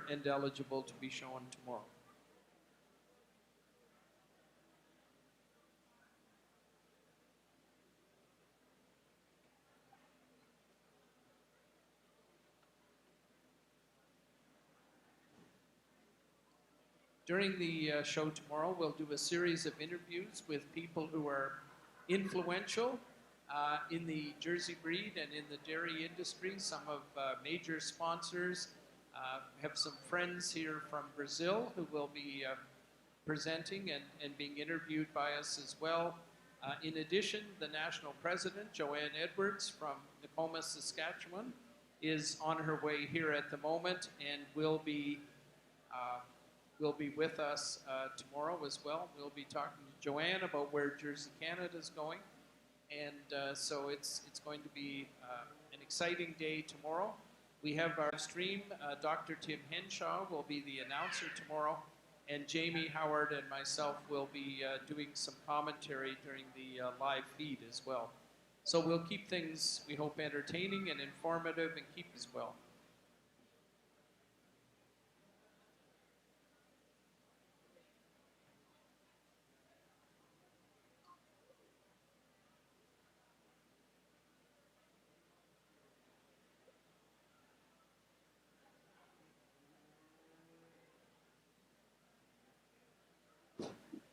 and eligible to be shown tomorrow. During the show tomorrow, we'll do a series of interviews with people who are influential in the Jersey breed and in the dairy industry. Some of major sponsors have some friends here from Brazil who will be presenting and being interviewed by us as well. In addition, the national president, Joanne Edwards from Tacoma, Saskatchewan, is on her way here at the moment and will be with us tomorrow as well. We'll be talking to Joanne about where Jersey Canada is going. And so it's going to be an exciting day tomorrow. We have our stream. Dr. Tim Henshaw will be the announcer tomorrow, and Jamie Howard and myself will be doing some commentary during the live feed as well. So we'll keep things, we hope, entertaining and informative and keep as well.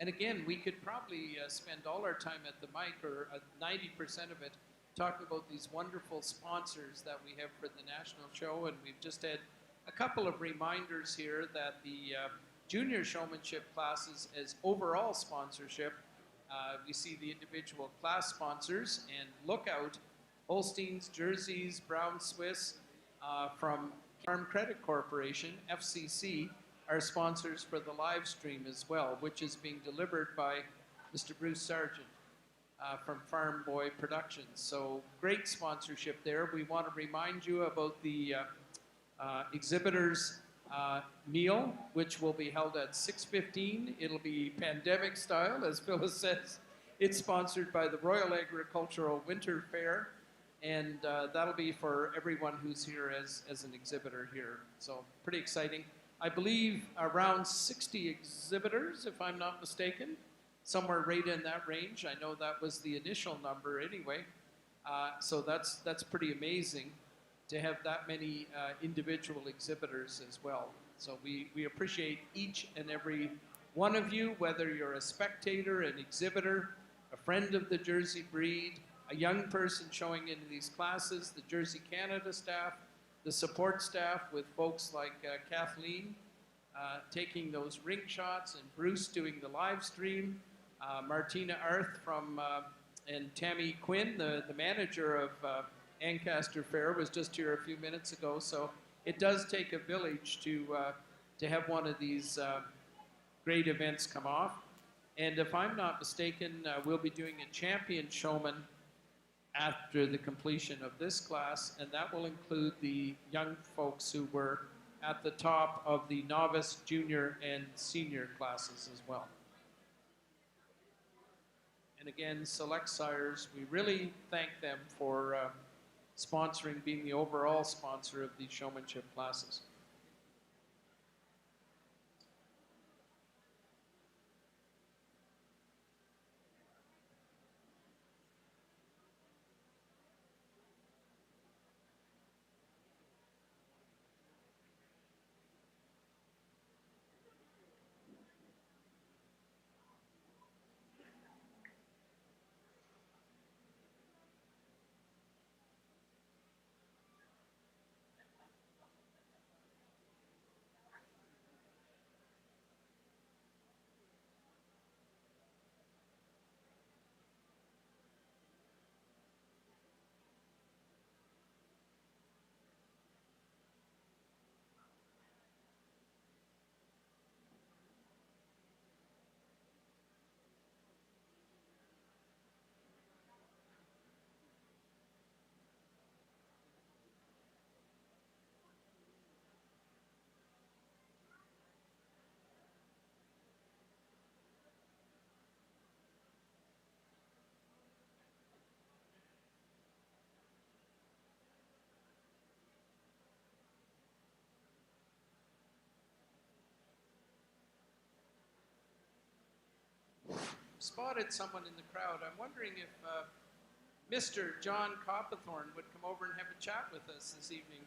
And again, we could probably spend all our time at the mic, or 90% of it, talking about these wonderful sponsors that we have for the national show. And we've just had a couple of reminders here that the junior showmanship classes as overall sponsorship, we see the individual class sponsors, and look out, Holsteins, Jerseys, Brown Swiss from Farm Credit Corporation, FCC, are sponsors for the live stream as well, which is being delivered by Mr. Bruce Sargent from Farm Boy Productions. So great sponsorship there. We want to remind you about the exhibitors meal, which will be held at 6:15. It'll be pandemic style, as Phyllis says. It's sponsored by the Royal Agricultural Winter Fair, and that'll be for everyone who's here as an exhibitor here. So pretty exciting. I believe around 60 exhibitors, if I'm not mistaken, somewhere right in that range. I know that was the initial number anyway. So that's pretty amazing to have that many individual exhibitors as well. So we appreciate each and every one of you, whether you're a spectator, an exhibitor, a friend of the Jersey breed, a young person showing into these classes, the Jersey Canada staff, the support staff with folks like Kathleen taking those ring shots, and Bruce doing the live stream, Martina Arth from and Tammy Quinn, the manager of Ancaster Fair, was just here a few minutes ago. So it does take a village to have one of these great events come off. And if I'm not mistaken, we'll be doing a champion showman after the completion of this class, and that will include the young folks who were at the top of the novice, junior, and senior classes as well. And again, Select Sires, we really thank them for sponsoring, being the overall sponsor of these showmanship classes. spotted someone in the crowd. I'm wondering if Mr. John Coppathorne would come over and have a chat with us this evening.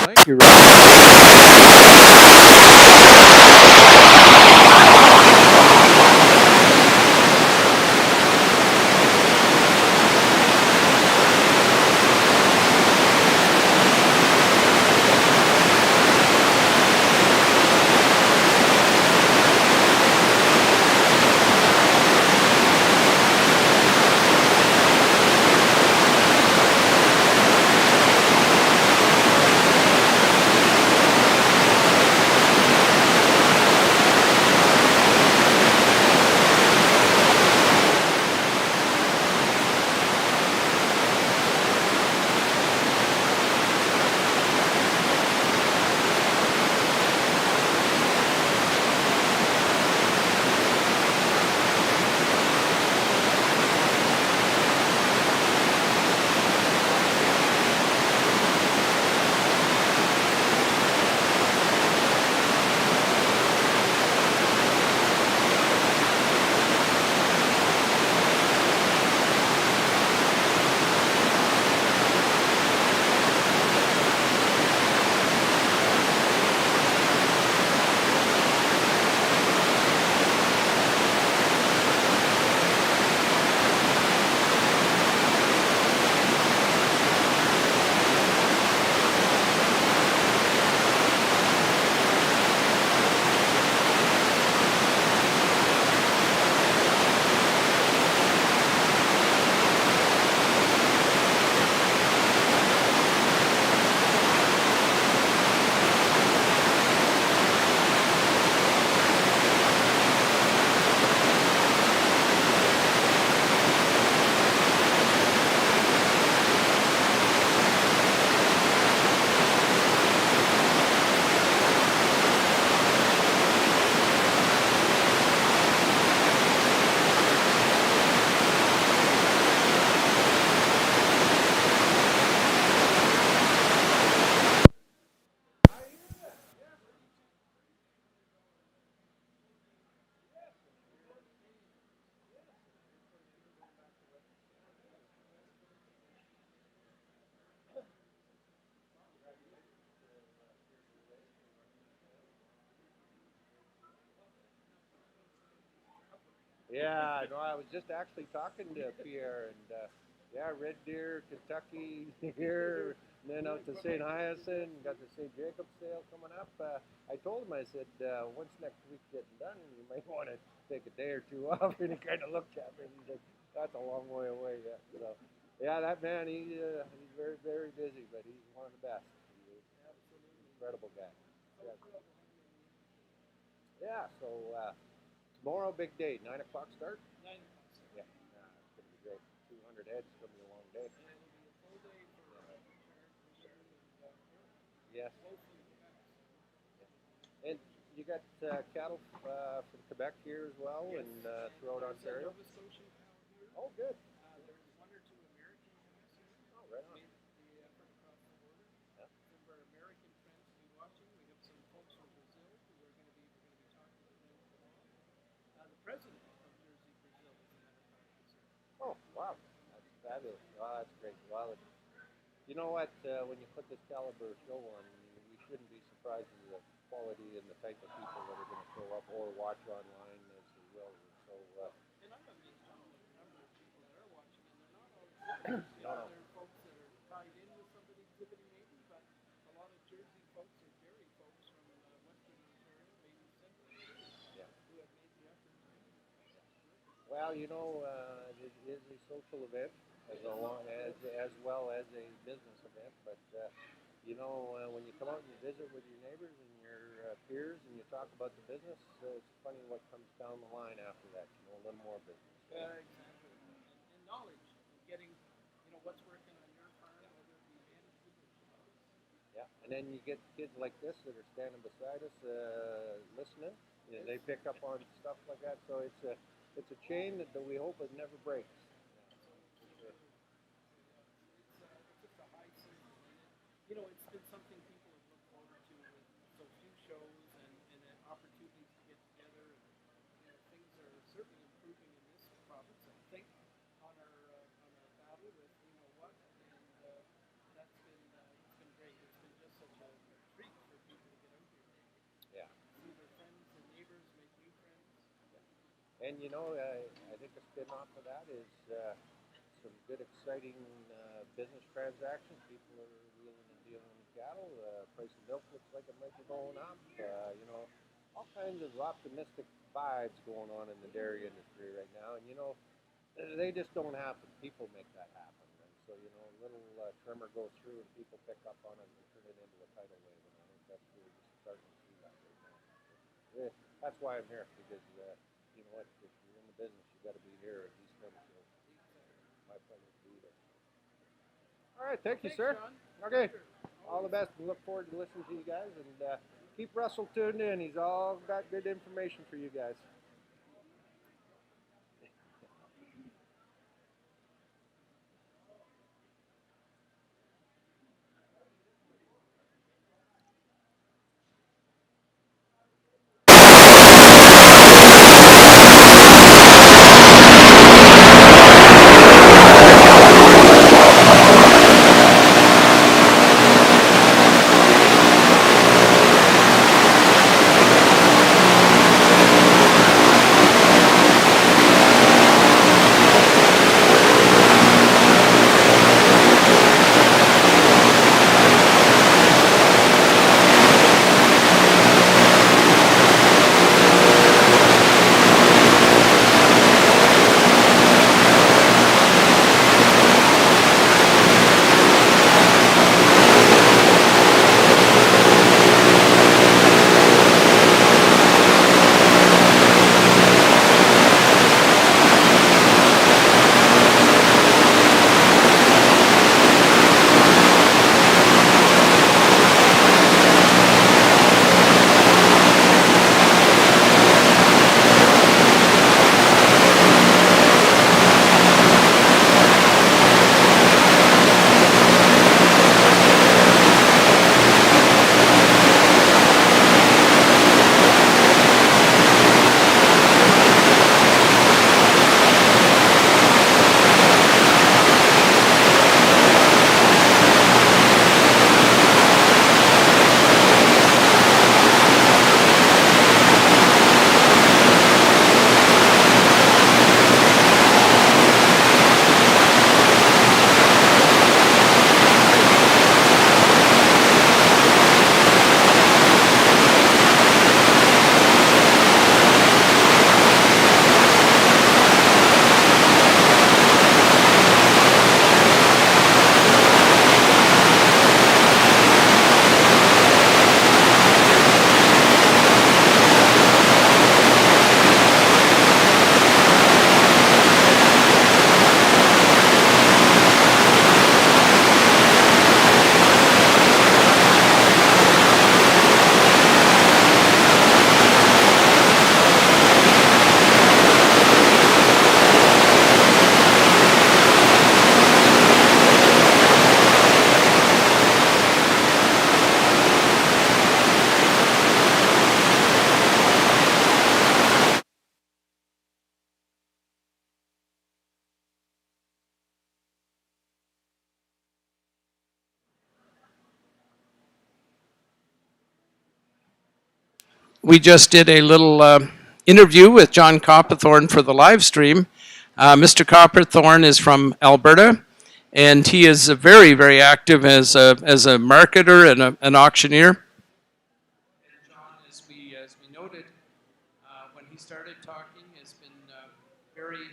Thank you, Rob. Yeah, no, I was just actually talking to Pierre, and yeah, Red Deer, Kentucky here, and then out to St. Hyacint, got the St. Jacobs sale coming up. I told him, I said, once next week's getting done, you might want to take a day or two off. And he kind of looked at me, and he's like, that's a long way away yet. So, yeah, that man, he's very, very busy, but he's one of the best. He's an incredible guy. Yeah, yeah, so tomorrow, big day, 9 o'clock start. Yeah, it's going to be great. 200 heads, it's going to be a long day. Yes. And you got cattle from Quebec here as well, and throughout Ontario. Oh, good. Oh, right on. Yeah. Oh, wow. That's fabulous. Oh, that's great. Well, you know what? When you put this caliber show on, we shouldn't be surprised at the quality and the type of people that are going to show up or watch online as well. So, no, no. well, you know, it is a social event as well as a business event. But you know, when you come out and you visit with your neighbors and your peers and you talk about the business, it's funny what comes down the line after that. You know, a little more business. Exactly. And knowledge, getting, what's working on your farm, whether it be management or jobs. Yeah, and then you get kids like this that are standing beside us, listening. You know, they pick up on stuff like that. So it's a chain that we hope it never breaks. It's just a high season. And it's been something people have looked forward to with so few shows and opportunities to get together. And things are certainly improving in this province, I think, on our battle with what, and that's been it's been great. It's been just such a treat for people to get out here. Yeah. See their friends and neighbors, make new friends. And you know, I think a spin-off of that is some good, exciting business transactions. People are wheeling and dealing with cattle. Price of milk looks like it might be going up. You know, all kinds of optimistic vibes going on in the dairy industry right now. And you know, they just don't happen. People make that happen. And so you know, a little tremor goes through and people pick up on it and turn it into a tidal wave. And I think that's we're just starting to see that right now. That's why I'm here, because you know what, if you're in the business, you got to be here at these times. So my pleasure to be there. All right, thank you, sir. John. Okay, all the best. We look forward to listening to you guys, and keep Russell tuned in. He's all got good information for you guys. We just did a little interview with John Copperthorne for the live stream. Mr. Copperthorne is from Alberta, and he is very, very active as a marketer and an auctioneer. And John, as we noted, when he started talking, has been very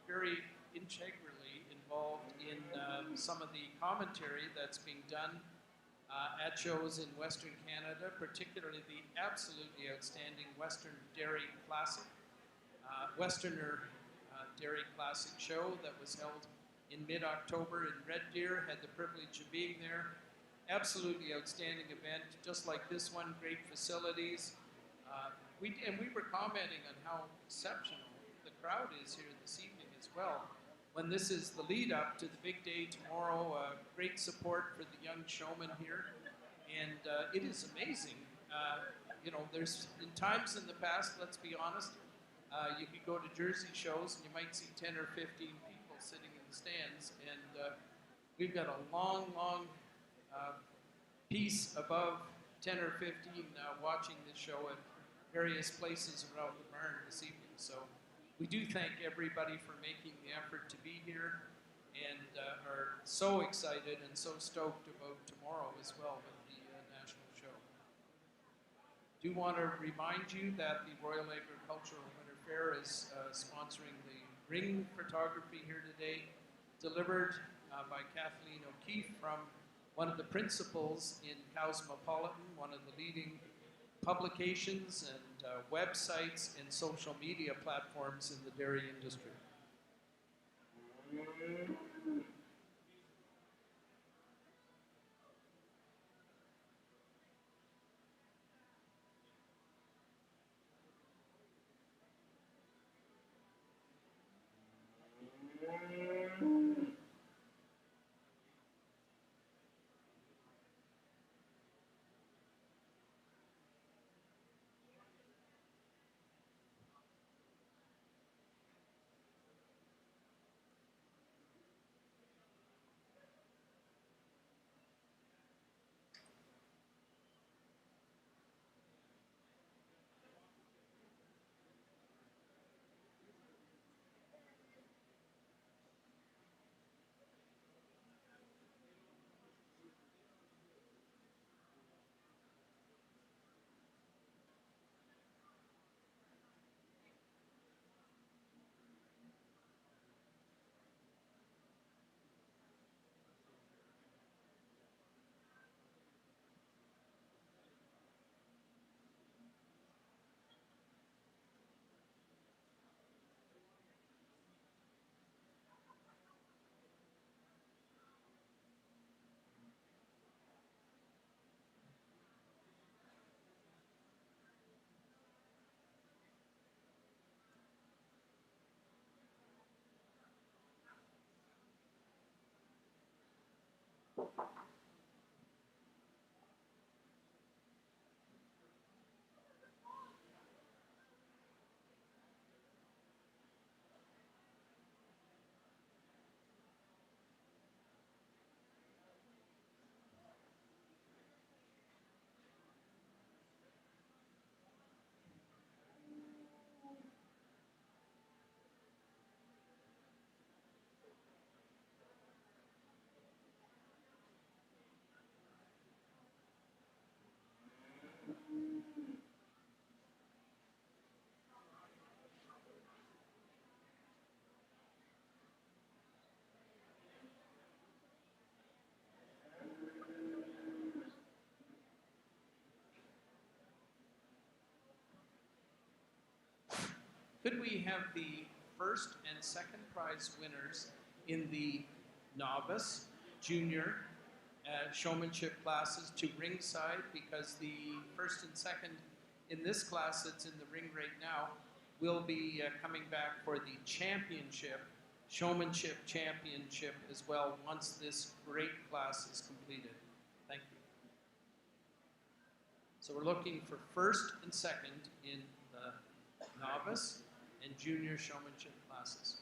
very integrally involved in some of the commentary that's being done at shows in Western Canada, particularly the absolutely outstanding Western Dairy Classic, Westerner Dairy Classic show that was held in mid-October in Red Deer. Had the privilege of being there. Absolutely outstanding event, just like this one, great facilities. We were commenting on how exceptional the crowd is here this evening as well. When this is the lead up to the big day tomorrow, great support for the young showman here. And it is amazing. You know, there's in times in the past, let's be honest, you could go to Jersey shows and you might see 10 or 15 people sitting in the stands. And we've got a long, long piece above 10 or 15 watching this show at various places around the barn this evening. So we do thank everybody for making the effort to be here and are so excited and so stoked about tomorrow as well with the national show. Do want to remind you that the Royal Agricultural Winter Fair is sponsoring the ring photography here today, delivered by Kathleen O'Keefe from one of the principals in Cosmopolitan, one of the leading publications and websites and social media platforms in the dairy industry. Could we have the first and second prize winners in the novice, junior, showmanship classes to ringside, because the first and second in this class that's in the ring right now will be coming back for the championship, showmanship championship as well once this great class is completed. Thank you. So we're looking for first and second in the novice and junior showmanship classes.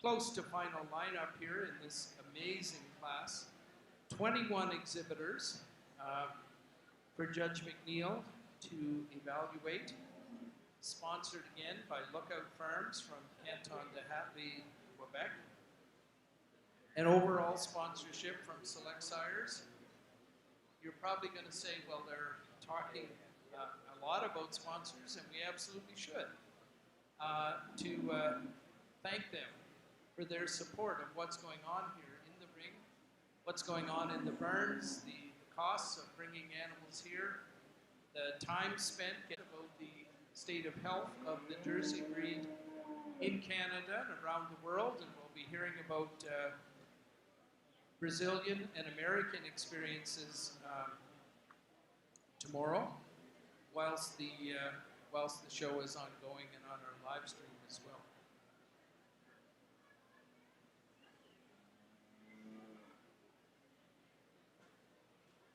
close to final lineup here in this amazing class. 21 exhibitors for Judge McNeil to evaluate. Sponsored again by Lookout Farms from Canton de Hatley, Quebec. An overall sponsorship from Select Sires. You're probably going to say, well, they're talking a lot about sponsors, and we absolutely should. To thank them for their support of what's going on here in the ring, what's going on in the barns, the costs of bringing animals here, the time spent getting about the state of health of the Jersey breed in Canada and around the world, and we'll be hearing about Brazilian and American experiences tomorrow, whilst the show is ongoing and on our live stream as well.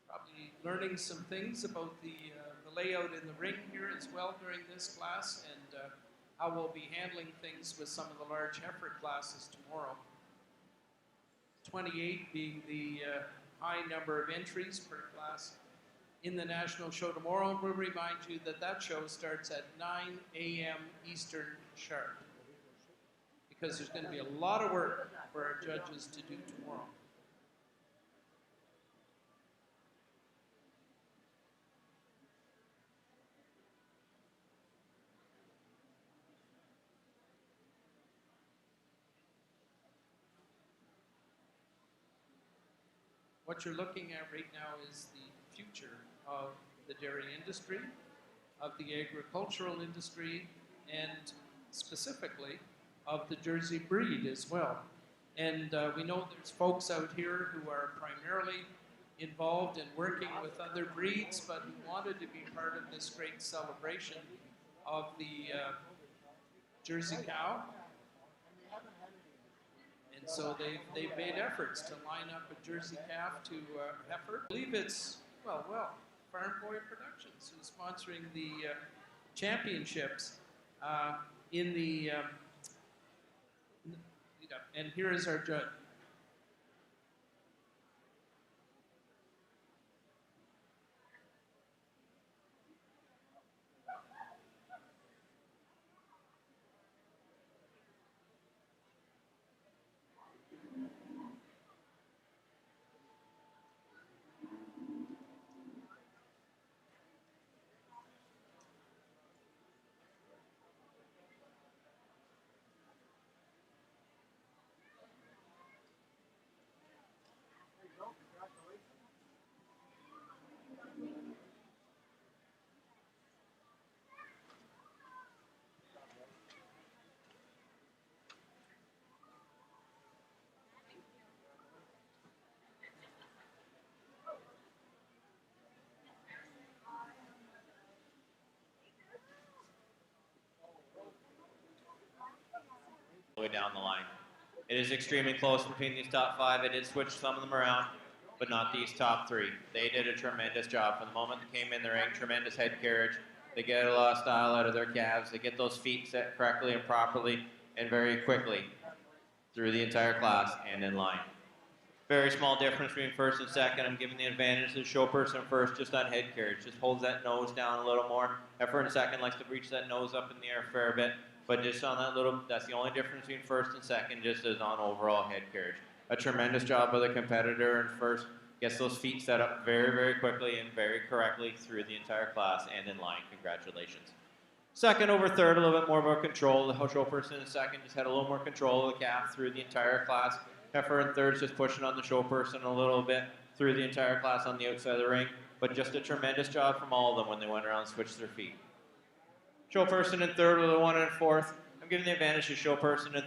Probably learning some things about the layout in the ring here as well during this class, and how we'll be handling things with some of the large heifer classes tomorrow. 28 being the high number of entries per class in the national show tomorrow. And we'll remind you that that show starts at 9 a.m. Eastern sharp, because there's going to be a lot of work for our judges to do tomorrow. What you're looking at right now is the future of the dairy industry, of the agricultural industry, and specifically of the Jersey breed as well. And we know there's folks out here who are primarily involved in working with other breeds, but who wanted to be part of this great celebration of the Jersey cow. And so they've made efforts to line up a Jersey calf to heifer. I believe it's, well, Farm Boy Productions who's sponsoring the championships in the, and here is our judge. Way down the line. It is extremely close between these top five. I did switch some of them around, but not these top three. They did a tremendous job from the moment they came in the ring. Tremendous head carriage. They get a lot of style out of their calves. They get those feet set correctly and properly and very quickly through the entire class and in line. Very small difference between first and second. I'm giving the advantage to the show person first just on head carriage. Just holds that nose down a little more. Heifer in second likes to reach that nose up in the air a fair bit. But just on that little, that's the only difference between first and second, just as on overall head carriage. A tremendous job by the competitor in first. Gets those feet set up very, very quickly and very correctly through the entire class and in line. Congratulations. Second over third, a little bit more about control. The show person in second just had a little more control of the calf through the entire class. Heifer in third just pushing on the show person a little bit through the entire class on the outside of the ring. But just a tremendous job from all of them when they went around and switched their feet. Show person in third with a 1 and 4th. I'm giving the advantage to show person in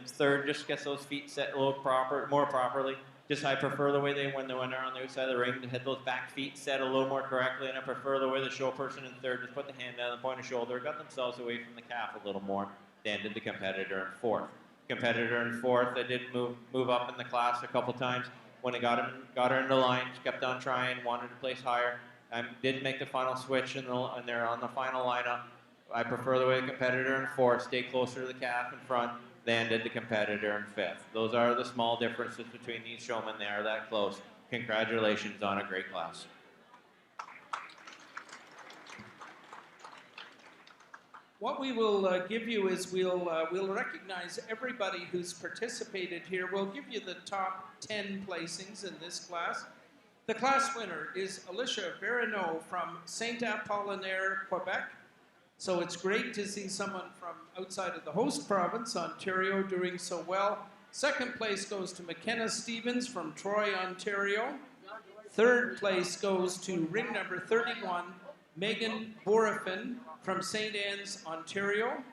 third. Just gets those feet set a little more properly. Just I prefer the way when they went around the outside of the ring to hit those back feet set a little more correctly, and I prefer the way the show person in third just put the hand down the point of shoulder, got themselves away from the calf a little more than did the competitor in fourth. Competitor in fourth, I did move up in the class a couple times. When I got her into line, she kept on trying, wanted to place higher. I did make the final switch, and they're on the final lineup. I prefer the way the competitor in fourth, stay closer to the calf in front, than did the competitor in fifth. Those are the small differences between these showmen. They are that close. Congratulations on a great class. What we will give you is we'll recognize everybody who's participated here. We'll give you the top 10 placings in this class. The class winner is Alicia Verano from Saint Apollinaire, Quebec. So it's great to see someone from outside of the host province, Ontario, doing so well. Second place goes to McKenna Stevens from Troy, Ontario. Third place goes to ring number 31, Megan Borafin from St. Anne's, Ontario.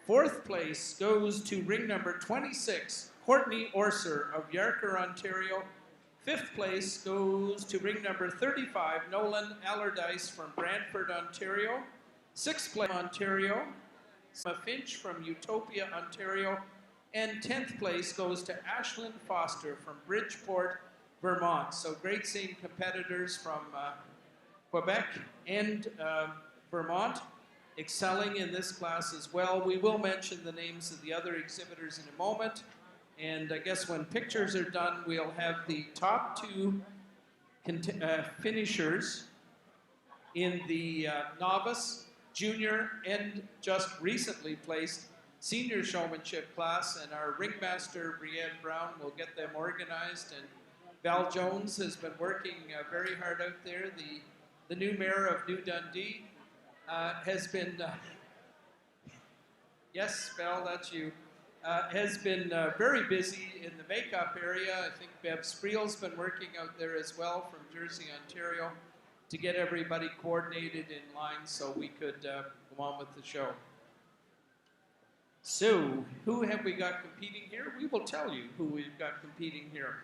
Fourth place goes to ring number 26, Courtney Orser of Yarker, Ontario. Fifth place goes to ring number 35, Nolan Allardyce from Brantford, Ontario. Sixth place, Ontario, Emma Finch from Utopia, Ontario. And 10th place goes to Ashlyn Foster from Bridgeport, Vermont. So great seeing competitors from Quebec and Vermont excelling in this class as well. We will mention the names of the other exhibitors in a moment. And I guess when pictures are done, we'll have the top two finishers in the novice, junior, and just recently placed senior showmanship class. And our ringmaster, Brienne Brown, will get them organized. And Val Jones has been working very hard out there. The new mayor of New Dundee has been, yes, Val, that's you, has been very busy in the makeup area. I think Bev Spreel's been working out there as well from Jersey, Ontario, to get everybody coordinated in line so we could go on with the show. So, who have we got competing here? We will tell you who we've got competing here.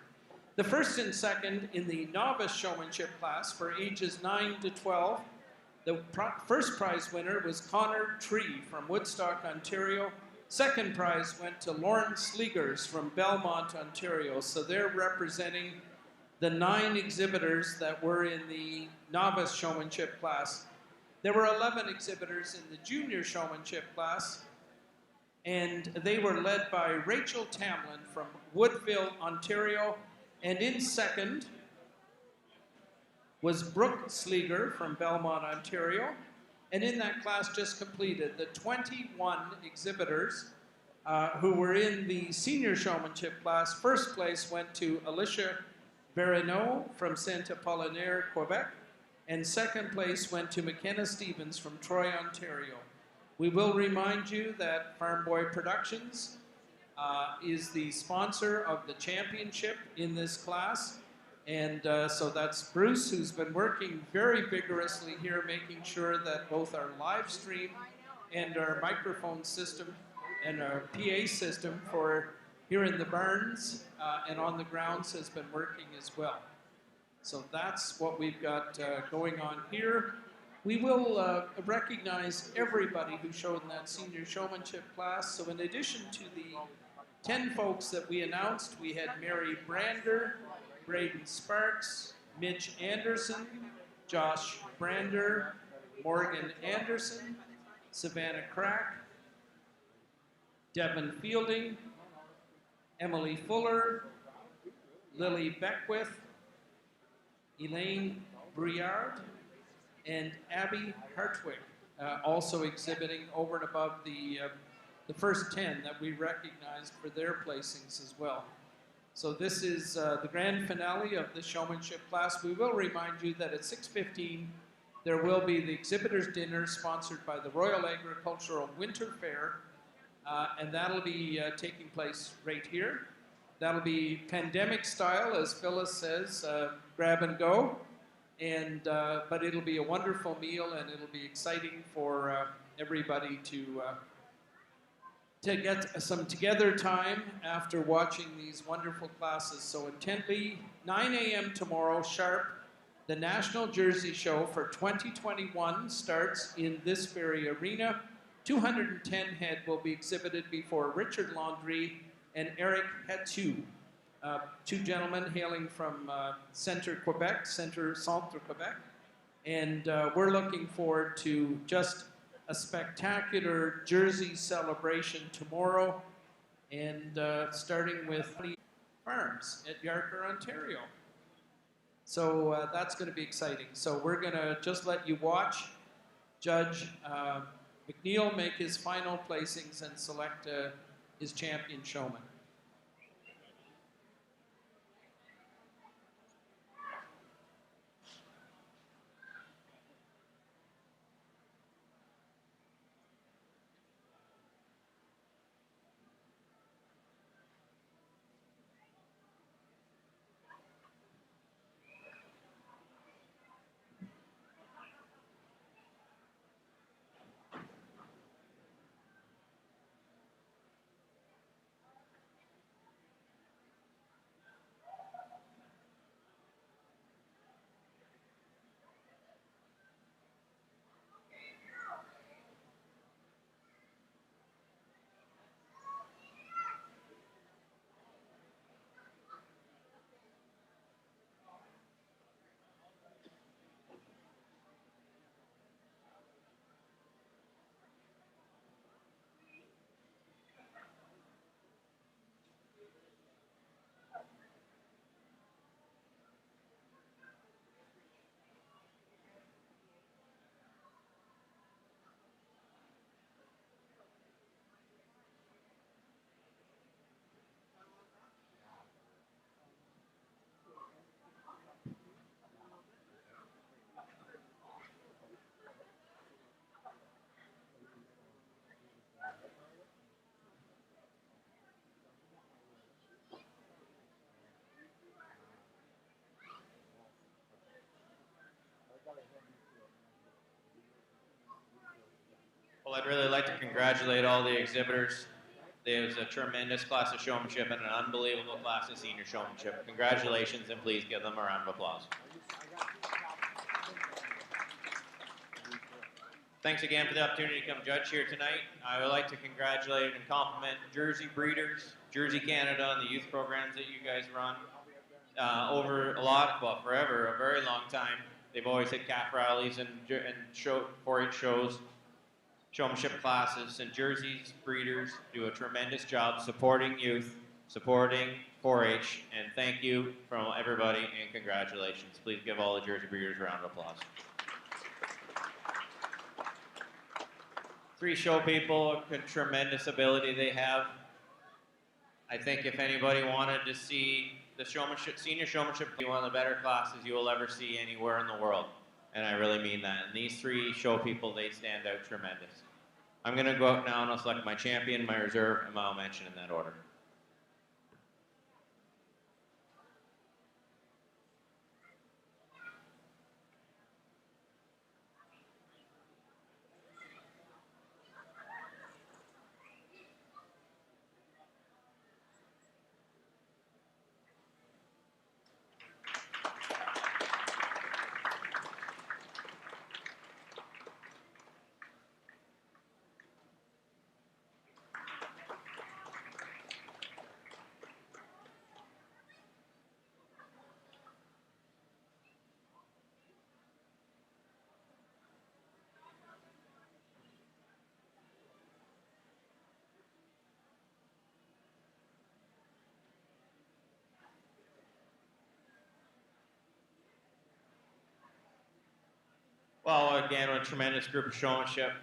The first and second in the novice showmanship class for ages 9 to 12. The first prize winner was Connor Tree from Woodstock, Ontario. Second prize went to Lauren Sleegers from Belmont, Ontario. So they're representing the 9 exhibitors that were in the novice showmanship class. There were 11 exhibitors in the junior showmanship class, and they were led by Rachel Tamlin from Woodville, Ontario. And in second was Brooke Sleeger from Belmont, Ontario. And in that class just completed, the 21 exhibitors who were in the senior showmanship class. First place went to Alicia Verano from Saint Apollinaire, Quebec. And second place went to McKenna Stevens from Troy, Ontario. We will remind you that Farm Boy Productions is the sponsor of the championship in this class. And so that's Bruce, who's been working very vigorously here, making sure that both our live stream and our microphone system and our PA system for here in the barns and on the grounds has been working as well. So that's what we've got going on here. We will recognize everybody who showed in that senior showmanship class. So in addition to the 10 folks that we announced, we had Mary Brander, Braden Sparks, Mitch Anderson, Josh Brander, Morgan Anderson, Savannah Crack, Devin Fielding, Emily Fuller, Lily Beckwith, Elaine Briard, and Abby Hartwig, also exhibiting over and above the first 10 that we recognized for their placings as well. So this is the grand finale of the showmanship class. We will remind you that at 6:15 there will be the exhibitors dinner sponsored by the Royal Agricultural Winter Fair, and that'll be taking place right here. That'll be pandemic style, as Phyllis says, grab and go, and but it'll be a wonderful meal, and it'll be exciting for everybody to get some together time after watching these wonderful classes so intently. 9 a.m. tomorrow sharp, the National Jersey Show for 2021 starts in this very arena. 210 head will be exhibited before Richard Landry and Eric Hatu, two gentlemen hailing from Centre Quebec. And we're looking forward to just a spectacular Jersey celebration tomorrow. and starting with farms at Yarker, Ontario. So that's going to be exciting. So we're going to just let you watch Judge McNeil make his final placings and select his champion showman. Well, I'd really like to congratulate all the exhibitors. There was a tremendous class of showmanship and an unbelievable class of senior showmanship. Congratulations, and please give them a round of applause. Thanks again for the opportunity to come judge here tonight. I would like to congratulate and compliment Jersey breeders, Jersey Canada, and the youth programs that you guys run. Over a lot, well, forever, a very long time. They've always had calf rallies and 4-H shows, showmanship classes, and Jersey's breeders do a tremendous job supporting youth, supporting 4-H, and thank you from everybody, and congratulations. Please give all the Jersey breeders a round of applause. 3 show people, a tremendous ability they have. I think if anybody wanted to see the showmanship, senior showmanship, be one of the better classes you will ever see anywhere in the world. And I really mean that. And these 3 show people, they stand out tremendous. I'm going to go out now and I'll select my champion, my reserve, and my honorable mention in that order. Well, again, a tremendous group of showmanship,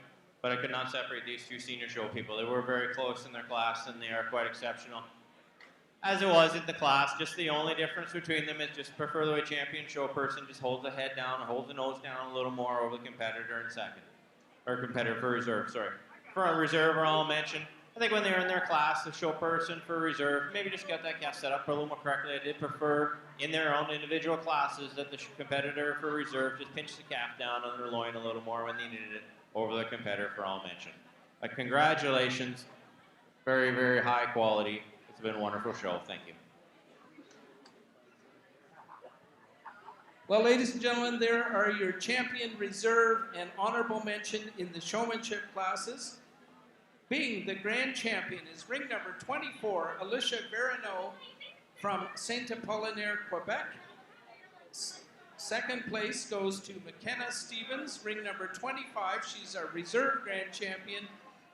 but I could not separate these 2 senior show people. They were very close in their class, and they are quite exceptional. As it was in the class, just the only difference between them is just prefer the way champion show person just holds the head down or holds the nose down a little more over the competitor in second. Or competitor for reserve, sorry. For a reserve, I'll mention, I think when they were in their class, the show person for reserve, maybe just got that calf set up a little more correctly. I did prefer in their own individual classes that the competitor for reserve just pinch the calf down on their loin a little more when they needed it over the competitor for all mention. Congratulations. Very, very high quality. It's been a wonderful show. Thank you. Well, ladies and gentlemen, there are your champion, reserve, and honorable mention in the showmanship classes. Being the grand champion is ring number 24, Alicia Verano from Saint Apollinaire, Quebec. Second place goes to McKenna Stevens, ring number 25. She's our reserve grand champion.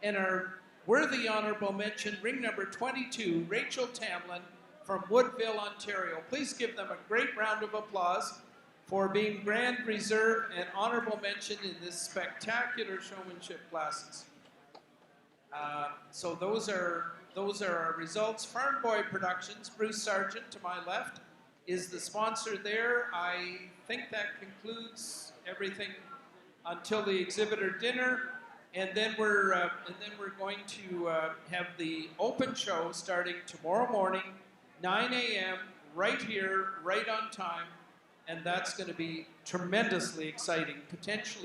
And our Worthy honorable mention, ring number 22, Rachel Tamlin from Woodville, Ontario. Please give them a great round of applause for being Grand Reserve and honorable mention in this spectacular showmanship classes. So those are our results. Farm Boy Productions, Bruce Sargent to my left, is the sponsor there. I think that concludes everything until the exhibitor dinner, and then we're going to have the open show starting tomorrow morning, 9 a.m. right here, right on time, and that's going to be tremendously exciting, potentially.